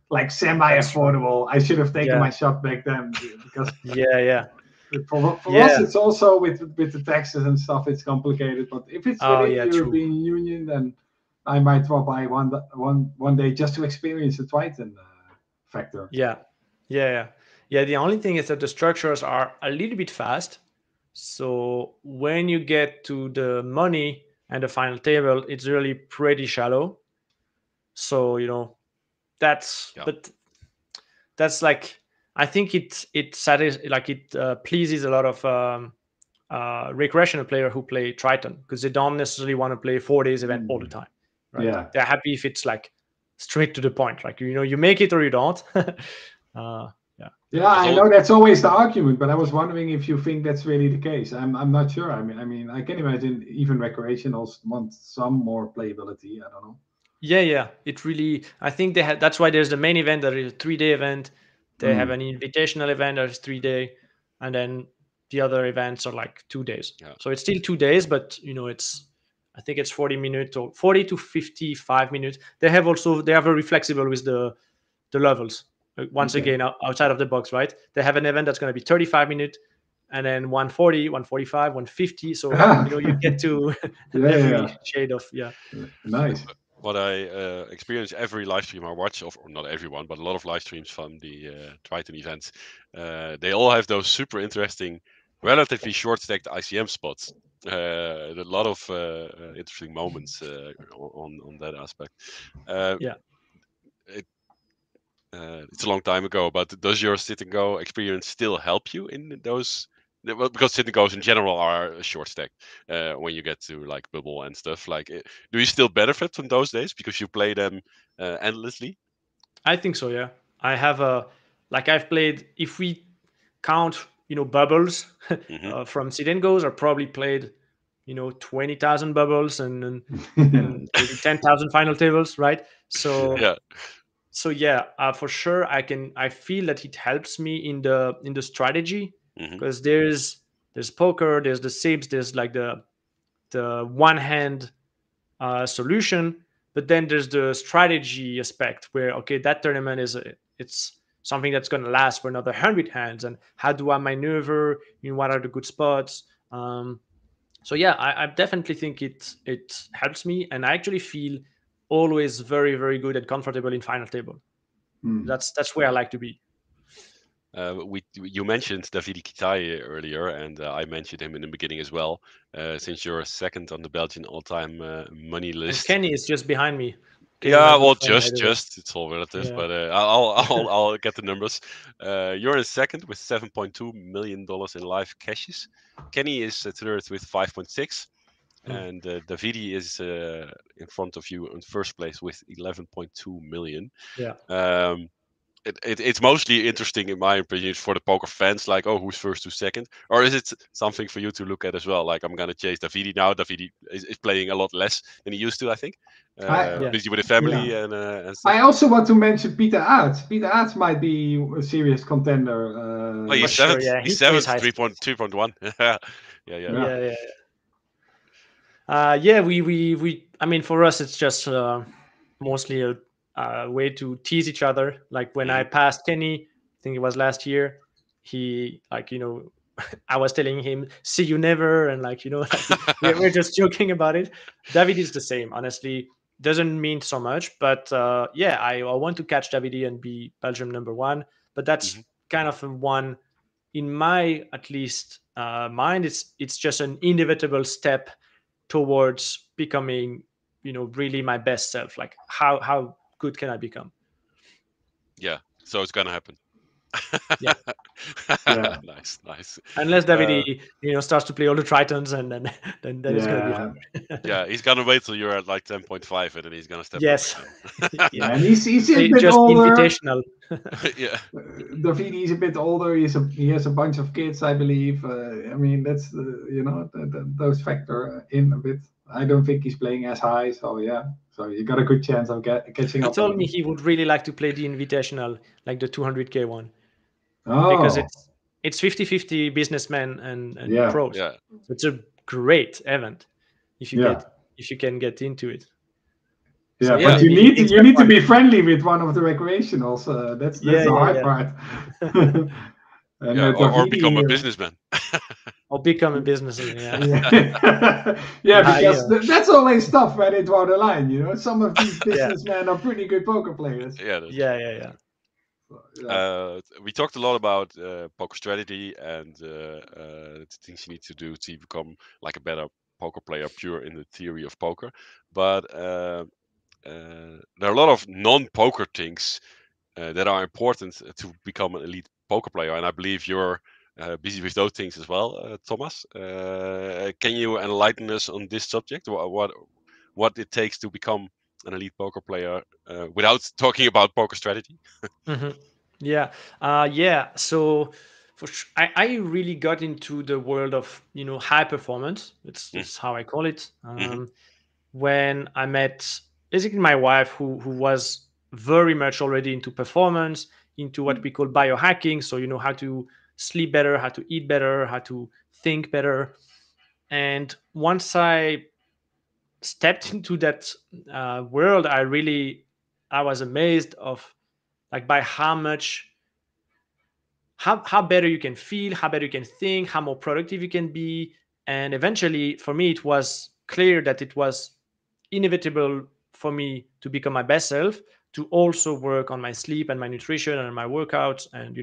like semi-affordable. I should have taken my shot back then, because for us it's also with the taxes and stuff, it's complicated. But if it's within the European Union, then I might drop by one day just to experience the Triton factor. Yeah, the only thing is that the structures are a little bit fast. So when you get to the money and the final table, it's really pretty shallow. So that's like, I think it pleases a lot of recreational player who play Triton, because they don't necessarily want to play 4 days event all the time. Right? Yeah, they're happy if it's like straight to the point, like you make it or you don't. Yeah, I know that's always the argument, but I was wondering if you think that's really the case. I'm not sure. I mean, I can imagine even recreationals want some more playability. I don't know. Yeah. It really, I think they had. That's why there's the main event. There is a 3-day event. They have an invitational event that is 3-day, and then the other events are like 2 days. Yeah. So it's still 2 days, but it's, I think it's 40 minutes or 40 to 55 minutes. They are very flexible with the levels. Once again, outside of the box, right? They have an event that's going to be 35 minutes, and then 140, 145, 150. So you get to every shade of Nice. What I experience every live stream I watch, or not everyone, but a lot of live streams from the Triton events, they all have those super interesting, relatively short-stacked ICM spots. A lot of interesting moments on that aspect. It's a long time ago, but does your sit and go experience still help you in those? Well, because sit and goes in general are short stack when you get to like bubble and stuff. Like, do you still benefit from those days because you play them endlessly? I think so. Yeah, I have I've played, if we count, bubbles from sit and goes, I probably played, 20,000 bubbles and maybe 10,000 final tables, right? So Yeah. for sure, I feel that it helps me in the strategy, Hmm. because there's poker, there's the sips, there's like the one hand solution, but then there's the strategy aspect where, okay, that tournament it's something that's going to last for another 100 hands, and how do I maneuver, what are the good spots. So yeah, I definitely think it helps me, and I actually feel always very, very good and comfortable in final table. That's where I like to be. You mentioned Davide Kitaye earlier, and I mentioned him in the beginning as well. Since you're second on the Belgian all-time money And list. Kenny is just behind me. Kenny, my Yeah, good well, friend, by the way. just it's all relative, Yeah. but I'll get the numbers. You're in second with $7.2 million in live cashes. Kenny is third with 5.6, and Davide is in front of you in first place with 11.2 million. Yeah. It's mostly interesting, in my opinion, for the poker fans, like, oh, who's first, who's second? Or is it something for you to look at as well? Like, I'm going to chase Davide now. Davide is playing a lot less than he used to, I think. Busy with his family and stuff. I also want to mention Pieter Aerts. Pieter Aerts might be a serious contender. Oh, he's For seventh. sure, yeah. He's He plays seventh, high. 3.1. Yeah. We I mean, for us, it's just mostly a way to tease each other. Like when I passed Kenny, I think it was last year, he, like, I was telling him, see you never, and like, we're just joking about it. David is the same, honestly. Doesn't mean so much, but I want to catch David and be Belgium #1. But that's kind of a one, in my, at least, mind. It's just an inevitable step towards becoming, really my best self. Like, how good can I become? Yeah, so it's gonna happen. Yeah. Nice. Unless David, starts to play all the Tritons, and then it's gonna be hard. Yeah, he's gonna wait till you're at like 10.5, and then he's gonna step Yes. up. Yeah, and he's a bit just older. invitational. Yeah. Davide is a bit older. He has a bunch of kids, I believe. I mean, that's those factor in a bit. I don't think he's playing as high, so yeah. So you got a good chance of catching up. He told me he would really like to play the invitational, like the 200K one. Oh. Because it's 50-50 businessmen and pros. Yeah. So it's a great event if you can get into it. Yeah, So, but you need to be friendly with one of the recreationals. That's the hard part. Or become a businessman. Or become a businessman. Because that's always tough when they draw the line. Some of these businessmen are pretty good poker players. Yeah. We talked a lot about poker strategy and the things you need to do to become like a better poker player, pure in the theory of poker. But there are a lot of non-poker things that are important to become an elite poker player, and I believe you're busy with those things as well, Thomas. Can you enlighten us on this subject? What it takes to become an elite poker player without talking about poker strategy? So I really got into the world of high performance. It's how I call it. When I met basically my wife, who was very much already into performance, into what we call biohacking. So how to sleep better, how to eat better, how to think better. And once I stepped into that world, I was amazed of, like, by how much how better you can feel, how better you can think, how more productive you can be. And eventually, for me, it was clear that it was inevitable for me to become my best self, to also work on my sleep and my nutrition and my workouts and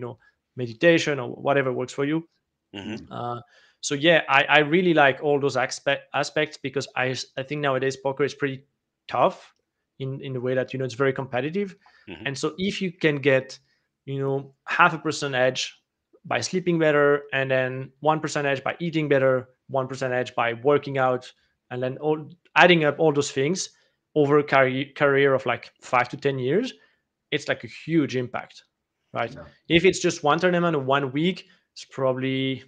meditation or whatever works for you. I really like all those aspects, because I think nowadays poker is pretty tough in the way that it's very competitive. And so if you can get 0.5% edge by sleeping better, and then 1% edge by eating better, 1% edge by working out, and then adding up all those things over a career of like 5 to 10 years, it's like a huge impact. right? Yeah. If it's just one tournament or 1 week, it's probably,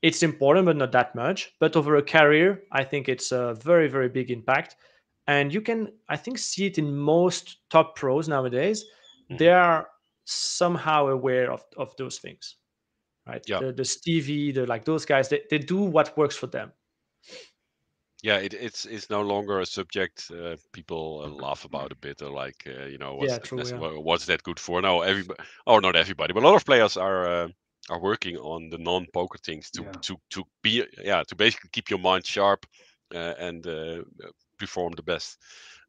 it's important, but not that much. But over a career, I think it's a very, very big impact. And you can, I think, see it in most top pros nowadays. They Mhm. are somehow aware of those things, right? Yeah. The Stevie, like those guys, they do what works for them. Yeah, it's no longer a subject people laugh about a bit, or like Yeah, true. Yeah. what's that good for? No, everybody, or not everybody, but a lot of players are working on the non-poker things to Yeah. be to basically keep your mind sharp and perform the best.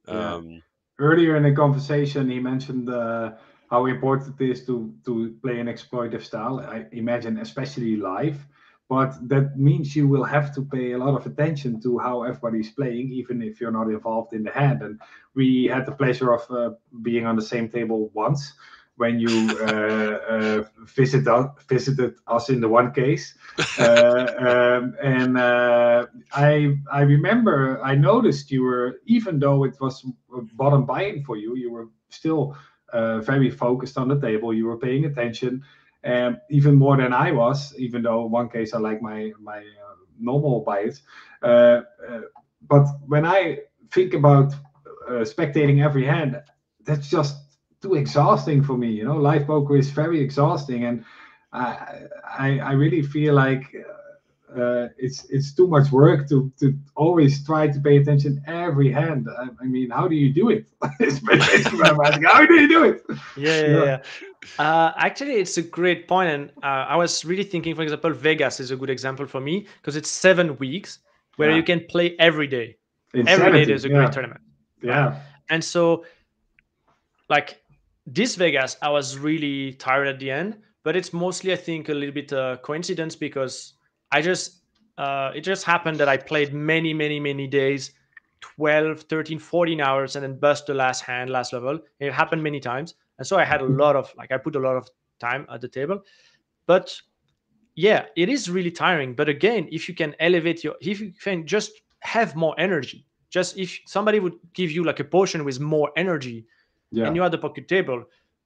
Yeah. Um, Earlier in the conversation, he mentioned how important it is to play an exploitive style. I imagine, especially live. But that means you will have to pay a lot of attention to how everybody's playing, even if you're not involved in the hand. And we had the pleasure of being on the same table once when you visited us in the one case. I remember I noticed you were, even though it was bottom buy-in for you, you were still very focused on the table. You were paying attention, even more than I was. Even though one case I like my normal buy-ins, but when I think about spectating every hand, that's just too exhausting for me. Live poker is very exhausting, and I really feel like it's too much work to always try to pay attention every hand. I mean, how do you do it? It's basically what I'm asking. How do you do it? Yeah. Actually, it's a great point, and I was really thinking. For example, Vegas is a good example for me because it's 7 weeks where you Yeah. can play every day. Every day Insanity. there's a great tournament, right? Yeah. And so, like this Vegas, I was really tired at the end, but it's mostly, I think, a little bit coincidence because I just it just happened that I played many, many, many days, 12, 13, 14 hours, and then bust the last hand, last level. It happened many times, and so I had a lot of, like, I put a lot of time at the table. But yeah, it is really tiring. But again, if you can if you can just have more energy, just if somebody would give you like a potion with more energy, and Yeah. you're at the poker table,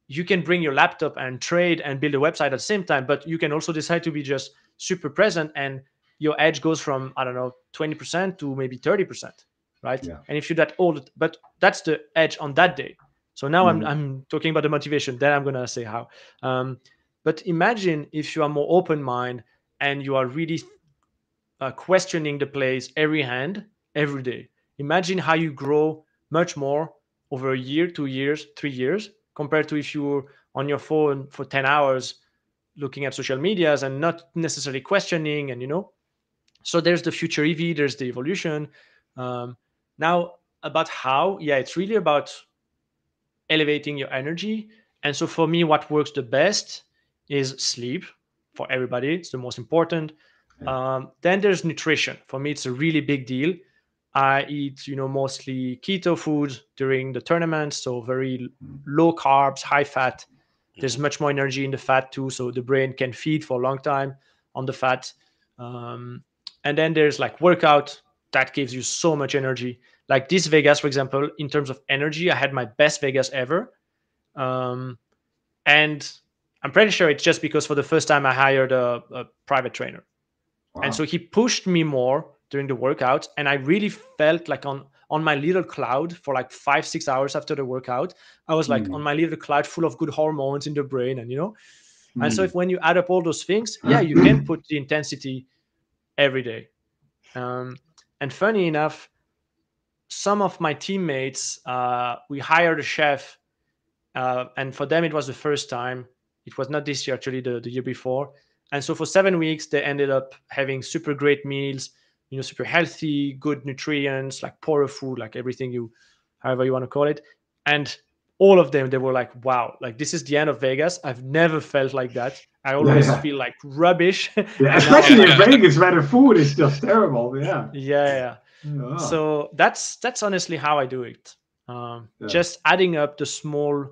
you can bring your laptop and trade and build a website at the same time. But you can also decide to be just super present, and your edge goes from, I don't know, 20% to maybe 30%, right? Yeah. And if you do that but that's the edge on that day. So now Mhm. I'm talking about the motivation. Then I'm gonna say how. But imagine if you are more open mind and you are really questioning the plays every hand, every day. Imagine how you grow much more over a year, 2 years, 3 years, compared to if you were on your phone for 10 hours looking at social medias and not necessarily questioning. And, so there's the future EV, there's the evolution. Now, about how, yeah, it's really about elevating your energy. And so for me, what works the best is sleep. For everybody, it's the most important. Yeah. Then there's nutrition. For me, it's a really big deal. I eat, mostly keto food during the tournaments, so very low carbs, high fat. There's mhm. much more energy in the fat too, so the brain can feed for a long time on the fat. Um, and then there's like workout that gives you so much energy. Like this Vegas, for example, in terms of energy, I had my best Vegas ever. Um, and I'm pretty sure it's just because for the first time I hired a private trainer. And so Wow. he pushed me more during the workout. And I really felt like on my little cloud for like 5-6 hours after the workout. I was like on Mm. my little cloud full of good hormones in the brain. And so Mm. if when you add up all those things, yeah, you can put the intensity every day. And funny enough, some of my teammates, we hired a chef, and for them it was the first time. It was not this year, actually, the year before. And so for 7 weeks they ended up having super great meals, super healthy, good nutrients, like poorer food, like everything, however you want to call it. And all of them, they were like, wow, like this is the end of Vegas. I've never felt like that. I Yeah. always Yeah. feel like rubbish. Yeah. And now I'm Especially like, in Vegas, where the food is just terrible. Yeah. yeah. Yeah. So that's honestly how I do it. Yeah. Just adding up the small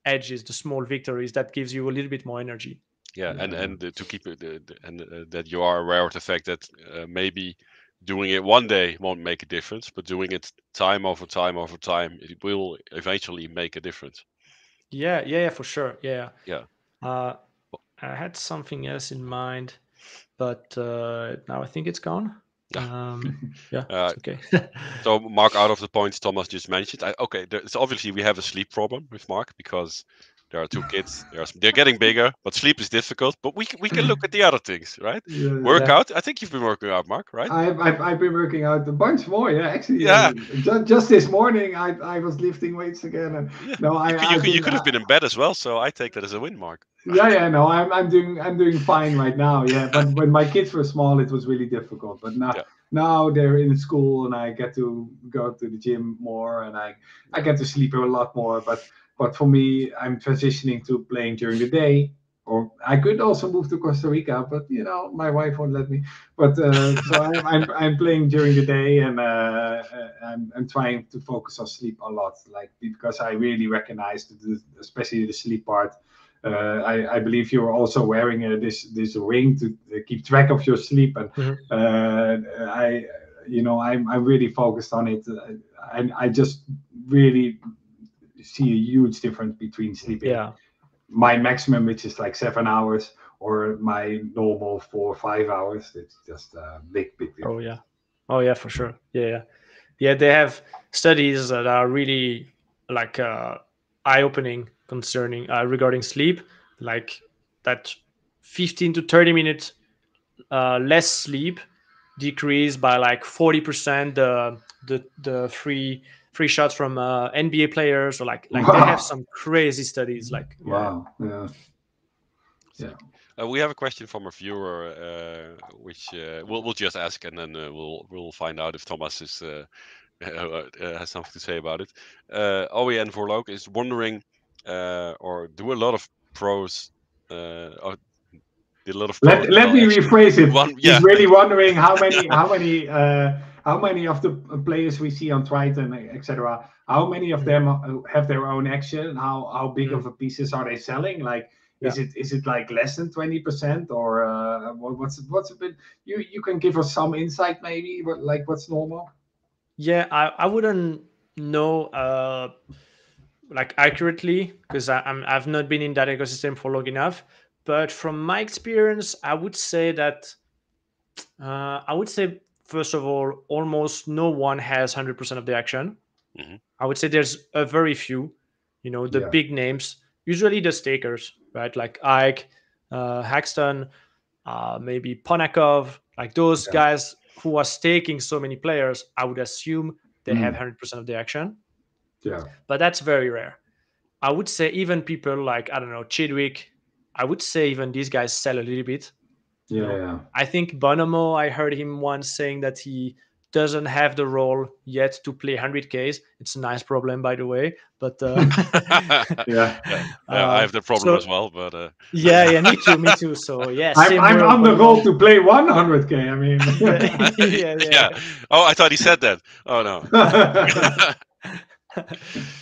edges, the small victories, that gives you a little bit more energy. Yeah, Yeah. and to keep it, that you are aware of the fact that maybe doing it one day won't make a difference, but doing it time over time over time, it will eventually make a difference. Yeah, for sure. Yeah. Yeah. Uh, I had something else in mind, but now I think it's gone. Yeah, Uh, it's okay. so Mark, out of the points Thomas just mentioned, so obviously we have a sleep problem with Mark because there are two kids. They're getting bigger, but sleep is difficult. But we can look at the other things, right? Yeah. Yeah. Workout. I think you've been working out, Mark, right? I've been working out a bunch more. Yeah, actually, Yeah. just this morning I was lifting weights again. And Yeah. no, You could have been in bed as well, so I take that as a win, Mark. yeah, no, I'm doing fine right now. Yeah, but when my kids were small, it was really difficult. But now Yeah. now they're in school, and I get to go to the gym more, and I get to sleep a lot more. But for me, I'm transitioning to playing during the day. Or I could also move to Costa Rica, but my wife won't let me. But so I'm playing during the day, and I'm trying to focus on sleep a lot, like because I really recognize especially the sleep part. I believe you're also wearing this ring to keep track of your sleep, and Mhm. I'm really focused on it. I just really see a huge difference between sleeping Yeah. my maximum, which is like 7 hours, or my normal 4 or 5 hours. It's just a big difference. Oh yeah, for sure. Yeah. They have studies that are really like eye-opening concerning regarding sleep, like that 15 to 30 minutes less sleep decreased by like 40% the free shots from NBA players, or like they have Wow, some crazy studies. Like wow, yeah, yeah. We have a question from a viewer, which we'll just ask, and then we'll find out if Thomas has something to say about it. OEN Vorlook is wondering, or do a lot of pros, or did a lot of pros Let me actually rephrase it. yeah. He's really wondering how many of the players we see on Triton, etc. How many of them have their own action? How big of a pieces are they selling? Like, Yeah. is it like less than 20%, or what's a bit? You can give us some insight maybe, but like what's normal? Yeah, I wouldn't know like accurately, because I've not been in that ecosystem for long enough. But from my experience, I would say first of all, almost no one has 100% of the action. Mhm. I would say there's a very few, the Yeah. big names, usually the stakers, right? Like Ike, Haxton, maybe Ponakov, like those Yeah. guys who are staking so many players. I would assume they have Mm, 100% of the action, yeah. but that's very rare. I would say even people like, I don't know, Chidwick, I would say even these guys sell a little bit. Yeah. Yeah. I think Bonomo, I heard him once saying that he doesn't have the role yet to play 100Ks. It's a nice problem, by the way. But Yeah. Yeah, I have that problem as so well, but yeah, me too. So yeah, I'm Simber, on the roll Bonomo. to play 100K. I mean. Yeah. yeah. Oh, I thought he said that. Oh no.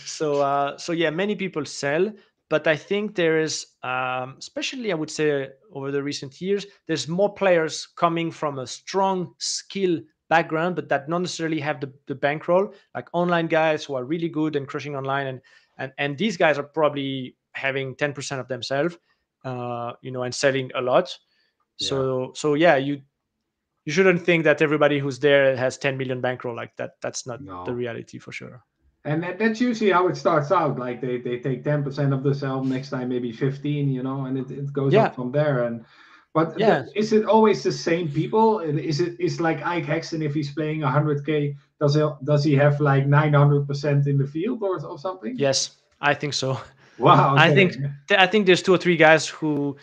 So yeah, many people sell, but I think there is, especially I would say over the recent years, there's more players coming from a strong skill background, but that not necessarily have the bankroll, like online guys who are really good and crushing online, and these guys are probably having 10% of themselves, and selling a lot. Yeah. So yeah, you shouldn't think that everybody who's there has 10 million bankroll like that. That's not the No. reality for sure. And that's usually how it starts out. Like they take 10% of the sell, next time maybe 15, and it goes up Yeah, from there. But yeah. is it always the same people? Is like Ike Hexton, if he's playing 100K, does he have like 900% in the field or something? Yes, I think so. Wow. I Okay. think I think there's two or three guys who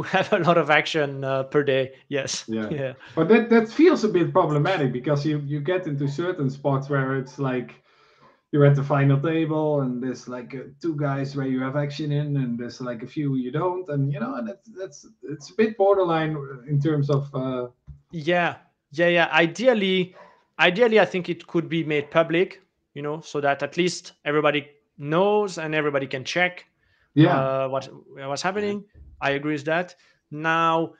have a lot of action per day. Yes. Yeah. Yeah. But that feels a bit problematic, because you get into certain spots where it's like you're at the final table, and there's like two guys where you have action in, and there's like a few you don't, and that's it's a bit borderline in terms of Yeah. Ideally, I think it could be made public, so that at least everybody knows and everybody can check yeah, what's Mhm. happening. I agree with that. Now,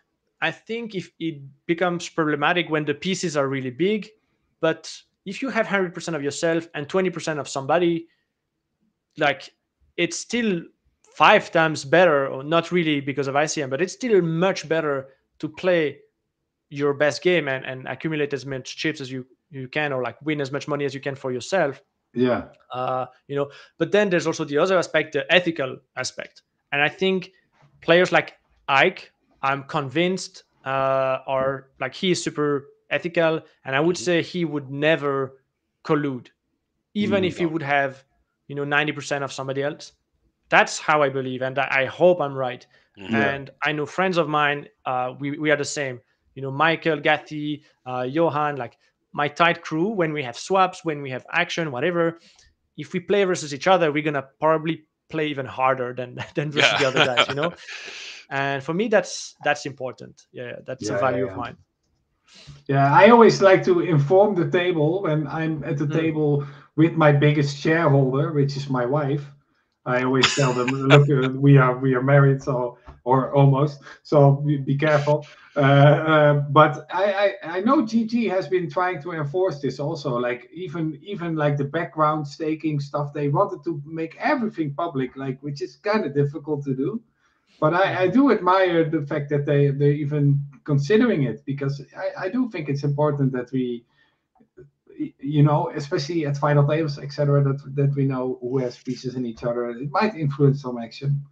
I think if it becomes problematic when the pieces are really big, but if you have 100% of yourself and 20% of somebody, like it's still 5 times better, or not really because of ICM, but it's still much better to play your best game and accumulate as much chips as you can, or like win as much money as you can for yourself. Yeah. But then there's also the other aspect, the ethical aspect. And I think players like Ike, I'm convinced, are like, he is super ethical, and I would say he would never collude, even if he would have 90% of somebody else. That's how I believe, and I hope I'm right. And I know friends of mine, we are the same. Michael, Gathi, Johan, like my tight crew, when we have swaps, when we have action, whatever, if we play versus each other, we're gonna probably play even harder than versus the other guys, And for me, that's important. Yeah, that's a value of mine. Yeah, I always like to inform the table when I'm at the table with my biggest shareholder, which is my wife. I always tell them, look, we are married, so, or almost, so be careful. But I know GG has been trying to enforce this also. Like even like the background staking stuff, they wanted to make everything public, like, which is kind of difficult to do. But I do admire the fact that they're even considering it, because I do think it's important that we, especially at final tables, etc., that we know who has pieces in each other. It might influence some action.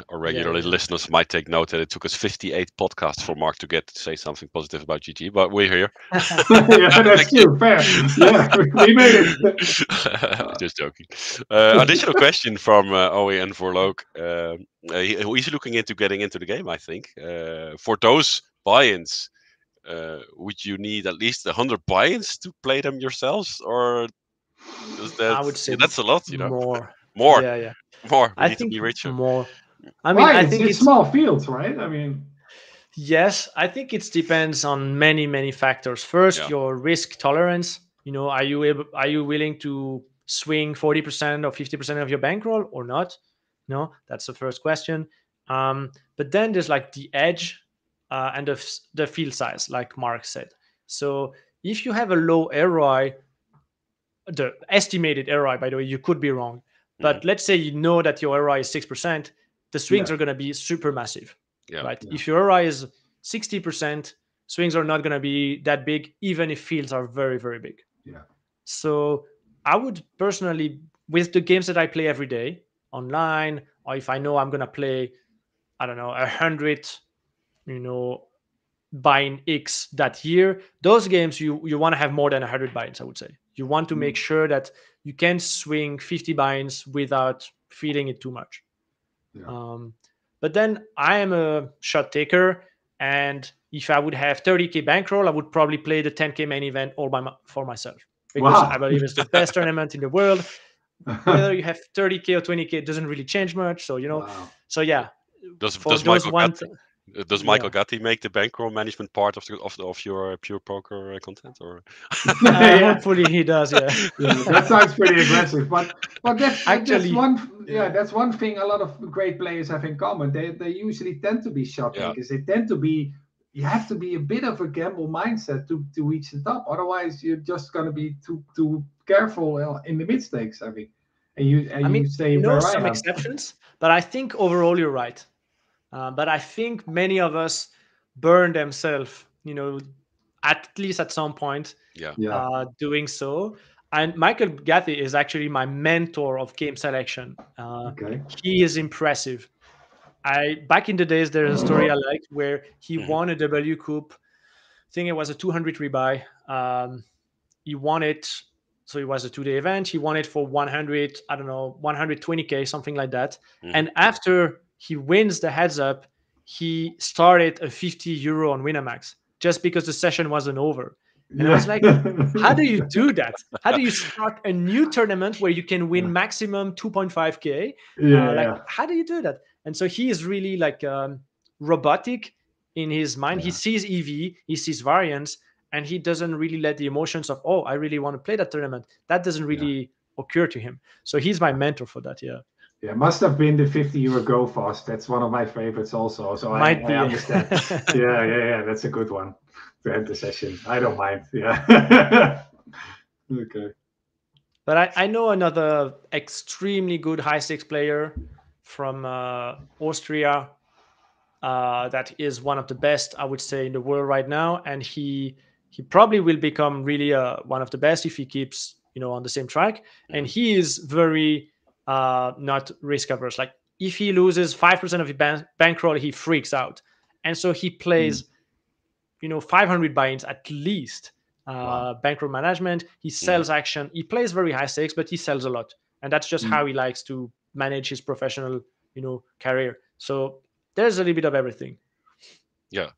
Or regularly listeners might take note that it took us 58 podcasts for Mark to get to say something positive about GG, but we're here. Yeah, that's true. Fair. Yeah, we made it. Just joking. Additional question from Owe Vorlook. He's looking into getting into the game, I think. For those buy-ins, would you need at least 100 buy-ins to play them yourselves, or is that? I would say that's a lot, More. Yeah. More. We I need think to be richer. More. I mean, I think it's small fields, right? I mean, yes, I think it depends on many factors. First, your risk tolerance. Are you willing to swing 40% or 50% of your bankroll or not? No, that's the first question. But then there's like the edge and the field size, like Mark said. So if you have a low ROI, the estimated ROI, by the way, you could be wrong, but let's say that your ROI is 6%, the swings are going to be super massive, right? Yeah. If your ROI is 60%, swings are not going to be that big, even if fields are very, very big. Yeah. So I would personally, with the games that I play every day online, or if I know I'm going to play, I don't know, 100, buy-in X that year, those games you want to have more than 100 buy-ins, I would say. You want to make sure that you can swing 50 buy-ins without feeding it too much. Yeah. But then I am a shot taker, and if I would have 30K bankroll, I would probably play the 10K main event all for myself, because I believe it's the best tournament in the world. Whether you have 30K or 20K, it doesn't really change much. So So yeah. Does Michael Gatti make the bankroll management part of your pure poker content, or? Hopefully he does. Yeah. That sounds pretty aggressive, but that's one thing a lot of great players have in common. They usually tend to be shot takers. They tend to be. You have to be a bit of a gamble mindset to reach the top. Otherwise, you're just going to be too careful in the mid stakes. I think. You say some exceptions, but I think overall you're right. But I think many of us burn themselves, at least at some point, doing so. And Michael Gatti is actually my mentor of game selection. He is impressive. Back in the days, there's a story I liked where he won a W Cup. I think it was a 200 rebuy. He won it. So it was a 2-day event. He won it for 100, I don't know, 120K, something like that. And after he wins the heads up, he started a 50 euro on Winamax just because the session wasn't over. And I was like, how do you do that? How do you start a new tournament where you can win maximum 2.5K? How do you do that? And so he is really like robotic in his mind. He sees EV, he sees variance, and he doesn't really let the emotions of, I really want to play that tournament. That doesn't really occur to him. So he's my mentor for that, Yeah, must have been the 50 euro go fast. That's one of my favorites also. So I understand. Yeah. That's a good one to end the session. I don't mind. Yeah. Okay. But I know another extremely good high stakes player from Austria that is one of the best, I would say, in the world right now, and he probably will become really one of the best if he keeps on the same track. And he is very not risk averse. Like if he loses 5% of his bankroll, he freaks out, and so he plays 500 buy-ins at least. Bankroll management. He sells action. He plays very high stakes, but he sells a lot, and that's just how he likes to manage his professional career. So there's a little bit of everything. Yeah.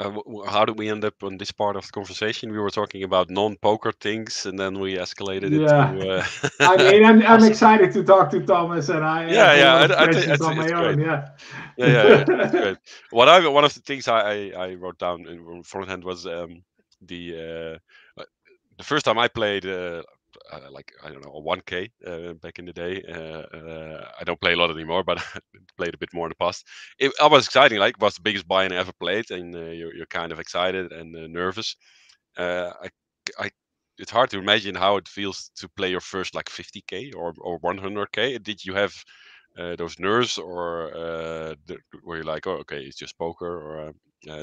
How did we end up on this part of the conversation? We were talking about non-poker things, and then we escalated it to. I mean, I'm excited to talk to Thomas, and I have a lot of questions on my own. Yeah, it's great. One of the things I wrote down in fronthand was the first time I played. Like I don't know, a 1K back in the day. I don't play a lot anymore, but I played a bit more in the past. It was exciting. Like it was the biggest buy-in I ever played, and you're kind of excited and nervous. It's hard to imagine how it feels to play your first like 50K or 100K. Did you have those nerves, or were you like, oh, okay, it's just poker, or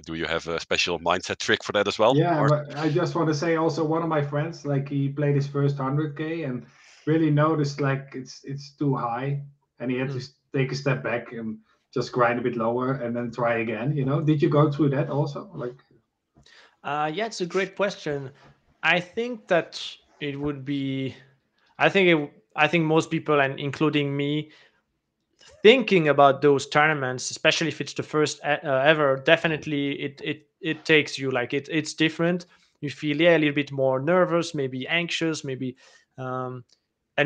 do you have a special mindset trick for that as well? Yeah, but I just want to say also one of my friends, like he played his first 100K and really noticed like it's too high, and he had to take a step back and just grind a bit lower and then try again. Did you go through that also? Like, yeah, it's a great question. I think that it would be. I think most people, and including me, thinking about those tournaments, especially if it's the first ever, definitely it takes you like it's different. You feel a little bit more nervous, maybe anxious, maybe and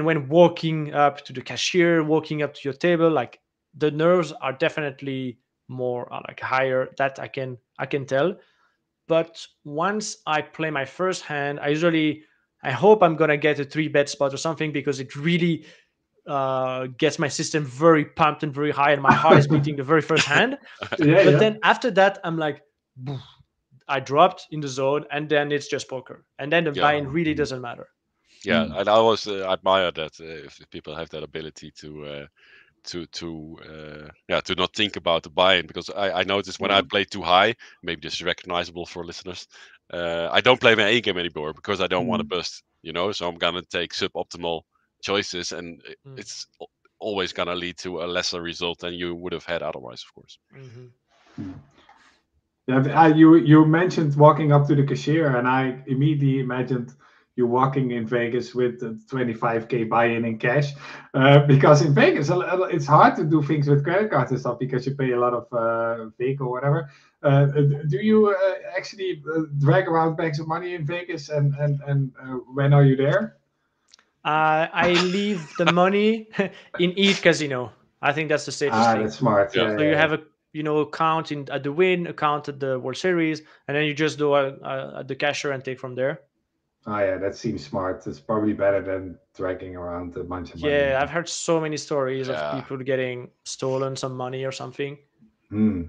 when walking up to the cashier, walking up to your table, like the nerves are definitely more like higher. That I can tell. But once I play my first hand, I hope I'm gonna get a 3-bet spot or something, because it really gets my system very pumped and very high, and my heart is beating the very first hand. Then after that, I'm like, I dropped in the zone, and then it's just poker, and then the buy-in really doesn't matter. Yeah, and I always admire that if people have that ability to not think about the buy-in, because I noticed when I play too high, maybe this is recognizable for listeners, I don't play my A game anymore because I don't want to bust, so I'm gonna take suboptimal choices, and it's always gonna lead to a lesser result than you would have had otherwise, of course. Yeah, you mentioned walking up to the cashier, and I immediately imagined you walking in Vegas with the 25K buy-in in cash, because in Vegas it's hard to do things with credit cards and stuff because you pay a lot of VIC or whatever. Do you actually drag around bags of money in Vegas, and when are you there? I leave the money in each casino. I think that's the safest thing. That's smart. Yeah. So you have a account at the Win, account at the World Series, and then you just do at the cashier and take from there. Oh yeah, that seems smart. It's probably better than dragging around a bunch of money. Yeah, I've heard so many stories of people getting stolen some money or something. Yeah.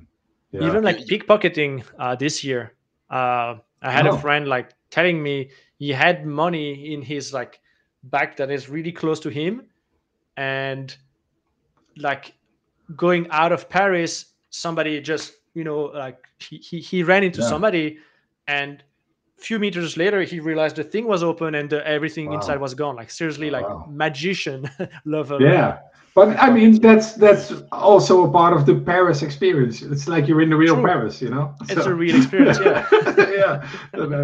Even like pickpocketing this year. I had a friend like telling me he had money in his like bag that is really close to him, and like going out of Paris, somebody just like he ran into somebody, and few meters later he realized the thing was open and everything inside was gone. Like seriously, like magician level. Yeah, but I mean that's also a part of the Paris experience. It's like you're in the real Paris, It's a real experience. Yeah. Yeah,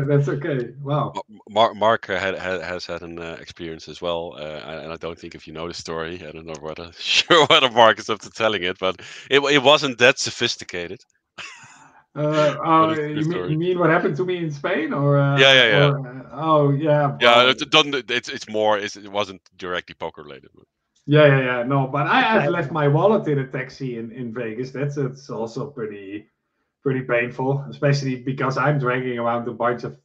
that's okay. Wow. Mark has had an experience as well, and I don't think if you know the story, I don't know whether Mark is up to telling it, but it wasn't that sophisticated. You mean what happened to me in Spain, or yeah. Oh yeah. Yeah, it's more. It wasn't directly poker related. But. Yeah. No, but I've left my wallet in a taxi in Vegas. It's also pretty painful, especially because I'm dragging around a bunch of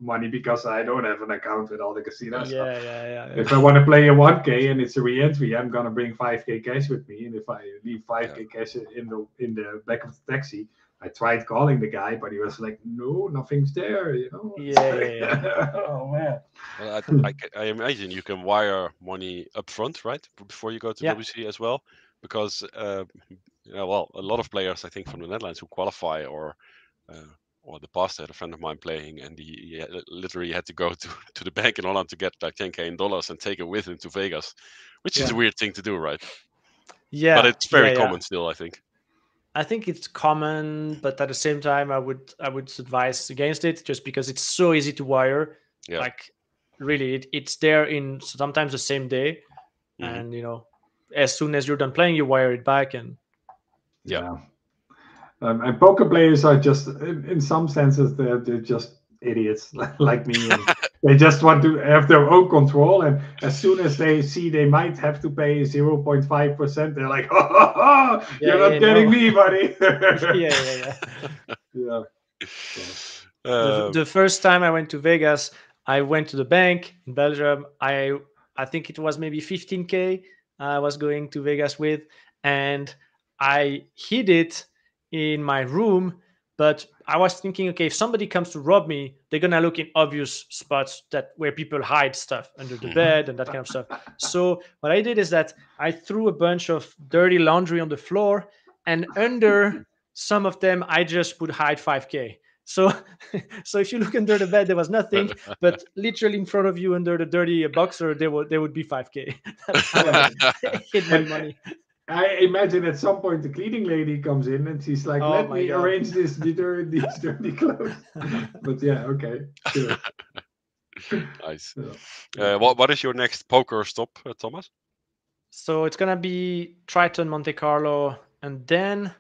money because I don't have an account with all the casinos. Yeah. If I want to play a 1K and it's a re-entry, I'm gonna bring 5K cash with me, and if I leave 5K cash in the back of the taxi, I tried calling the guy, but he was like, "No, nothing's there." Yeah. Oh man. Well, I imagine you can wire money up front, right, before you go to Yeah. WC as well, because well, a lot of players I think from the Netherlands who qualify or the past I had a friend of mine playing, and he literally had to go to the bank in Holland to get like 10K in dollars and take it with him to Vegas, which is a weird thing to do, right? Yeah. But it's very yeah. common still, I think. I think it's common, but at the same time, I would advise against it just because it's so easy to wire. Yeah. Like, really, it's there in sometimes the same day, and as soon as you're done playing, you wire it back, and Yeah. And poker players are just, in some senses, they're just idiots like me. And they just want to have their own control. And as soon as they see they might have to pay 0.5%, they're like, oh, you're not getting me, buddy. yeah. Yeah. The first time I went to Vegas, I went to the bank in Belgium. I think it was maybe 15K I was going to Vegas with, and I hid it in my room. But I was thinking, okay, if somebody comes to rob me, they're gonna look in obvious spots where people hide stuff under the bed and that kind of stuff. So what I did is that I threw a bunch of dirty laundry on the floor, and under some of them I just would hide 5K. So if you look under the bed, there was nothing, but literally in front of you under the dirty boxer, there would be 5K. That's how I hid my money. I imagine at some point the cleaning lady comes in and she's like, "Let me arrange these dirty clothes." But yeah, okay, sure. Nice. What is your next poker stop, Thomas? So it's gonna be Triton, Monte Carlo, and then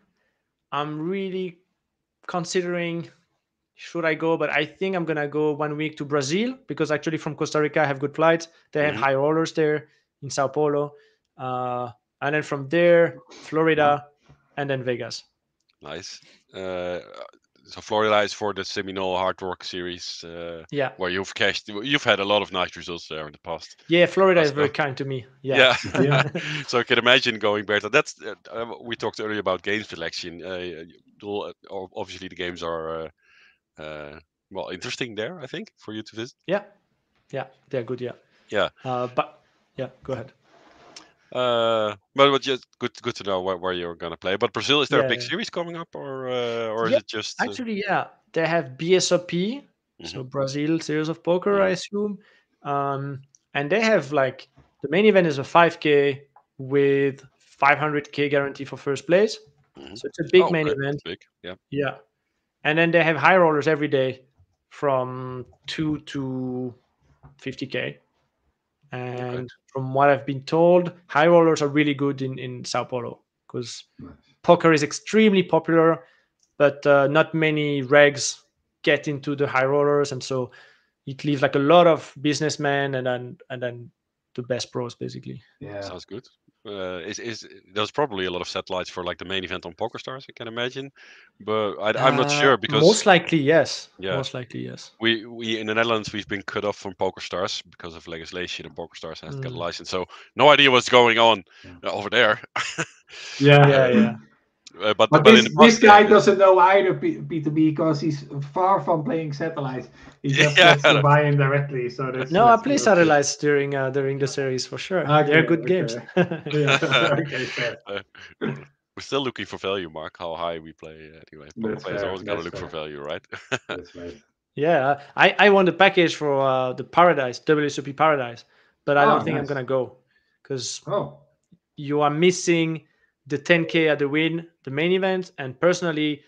I'm really considering should I go, but I think I'm gonna go 1 week to Brazil because actually from Costa Rica I have good flights. They have high rollers there in Sao Paulo, and then from there Florida, and then Vegas. Nice. So Florida is for the Seminole Hard Rock series, where you've had a lot of nice results there in the past. Yeah, Florida is very kind to me. Yeah. So I can imagine going back. That's we talked earlier about game selection. Obviously, the games are well interesting there. I think for you to visit. Yeah, they're good. Yeah. But yeah, go ahead. But just good to know where you're gonna play. But Brazil, is there a big series coming up, or is it just actually? Yeah, they have BSOP, so Brazil Series of Poker, I assume, and they have like the main event is a 5K with 500K guarantee for first place. So it's a big main event. Big, yeah, and then they have high rollers every day from 2 to 50K. And from what I've been told, high rollers are really good in Sao Paulo because poker is extremely popular, but not many regs get into the high rollers, and so it leaves like a lot of businessmen and then the best pros basically. Yeah, sounds good. There's probably a lot of satellites for like the main event on PokerStars, I can imagine, but I'm not sure because most likely yes. Yeah, most likely yes. We in the Netherlands we've been cut off from PokerStars because of legislation, and PokerStars has to get a license. So no idea what's going on over there. Yeah. But this guy doesn't know either, Pieter, because he's far from playing satellites. He just gets to buy in directly. So that's I play satellites during the series for sure. They're good games. Okay, fair. We're still looking for value, Mark. How high we play anyway. Poker players always gotta look for value, right? That's right. Yeah, I won the package for the Paradise, WSOP Paradise, but I don't think I'm gonna go because you are missing the 10K at the win, the main event, and personally,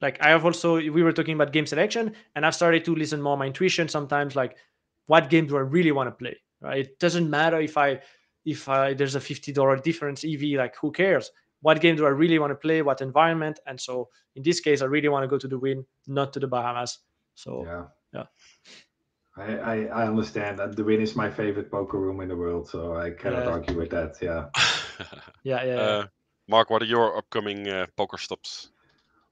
like I have also, we were talking about game selection, and I've started to listen more my intuition sometimes, like what game do I really want to play, right? It doesn't matter if there's a $50 difference EV, like who cares? What game do I really want to play? What environment? And so in this case, I really want to go to the win, not to the Bahamas. So yeah. I understand that the win is my favorite poker room in the world, so I cannot argue with that. Yeah. Yeah. Mark, what are your upcoming poker stops?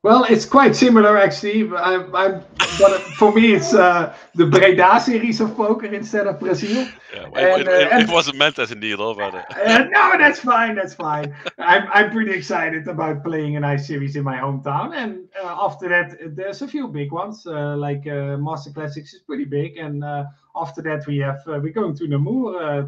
Well, it's quite similar actually. But for me, it's the Breda series of poker instead of Brazil. Yeah, And it wasn't meant as a needle, but no, that's fine. That's fine. I'm pretty excited about playing a nice series in my hometown. And after that, there's a few big ones. Like Master Classics is pretty big. And after that, we're going to Namur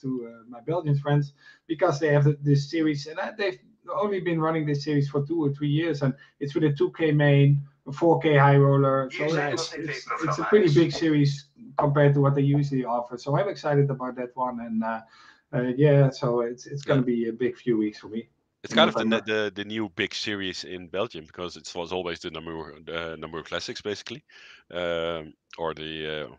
to my Belgian friends because they have this series, and they've only been running this series for 2 or 3 years, and it's with a 2K main, a 4K high roller. So it's a pretty big series compared to what they usually offer. So I'm excited about that one, and yeah, so it's going to be a big few weeks for me. it's kind of the new big series in Belgium because it was always the Namur Classics basically, or the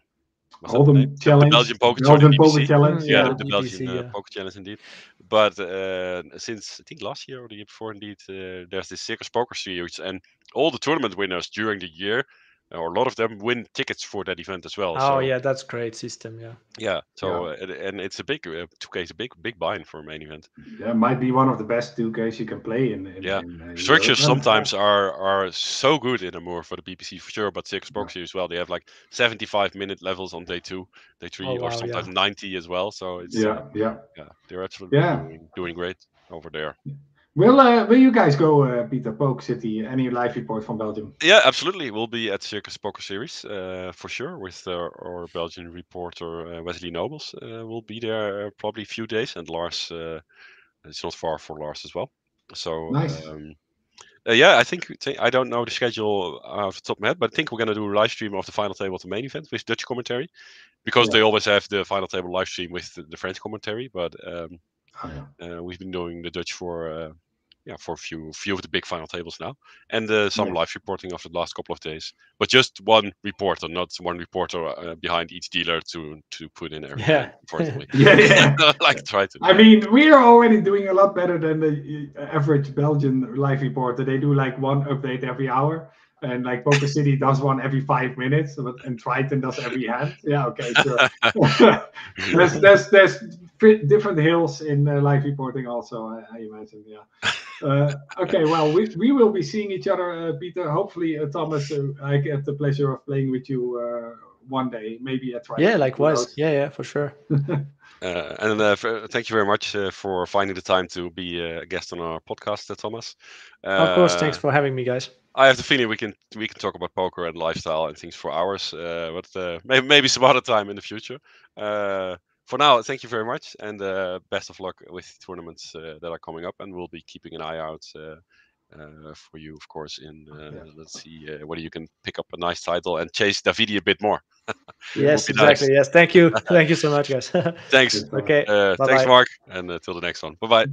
Challenge, Belgian Poker Challenge. Yeah, the the BPC, Belgian yeah. Poker Challenge indeed. But since I think last year or the year before, indeed, there's this Circus Poker series, and all the tournament winners during the year, or a lot of them, win tickets for that event as well. Oh so yeah, that's great system. Yeah. yeah. So and it's a big 2K is a big buy-in for a main event. Yeah, might be one of the best 2Ks you can play in Structures Europe. sometimes are so good in Namur for the BPC for sure, but Circus Poker series as well. They have like 75-minute levels on day 2, day 3, Oh, or wow, sometimes yeah. 90 as well. So it's yeah. they're absolutely Yeah. doing great over there. Will you guys go, Pieter, PokerCity? Any live report from Belgium? Yeah, absolutely. We'll be at Circus Poker Series for sure with our Belgian reporter Wesley Nobles. We'll be there probably a few days, and Lars. It's not far for Lars as well. So Nice. yeah, I think I don't know the schedule off the top of my head, but I think we're gonna do a live stream of the final table of the main event with Dutch commentary, because they always have the final table live stream with the French commentary. But we've been doing the Dutch for a few of the big final tables now, and some live reporting of the last couple of days. But just one reporter, not one reporter behind each dealer to put in every hand, unfortunately. Yeah. Like try to. I mean, we are already doing a lot better than the average Belgian live reporter. They do like one update every hour, and like PokerCity does one every 5 minutes, and Triton does every hand. Yeah, okay, sure. there's different hills in live reporting also, I imagine. Yeah. Okay, well, we will be seeing each other, Pieter. Hopefully, Thomas, I get the pleasure of playing with you one day, maybe at Triton. Yeah, likewise. Yeah, for sure. And thank you very much for finding the time to be a guest on our podcast, Thomas. Of course, thanks for having me, guys. I have the feeling we can talk about poker and lifestyle and things for hours, but maybe some other time in the future. For now, thank you very much, and best of luck with tournaments that are coming up, and we'll be keeping an eye out for you, of course. Let's see whether you can pick up a nice title and chase Davide a bit more. Yes, exactly. Nice. Yes, thank you so much, guys. Thanks. Okay. Thanks, Mark, and till the next one. Bye bye.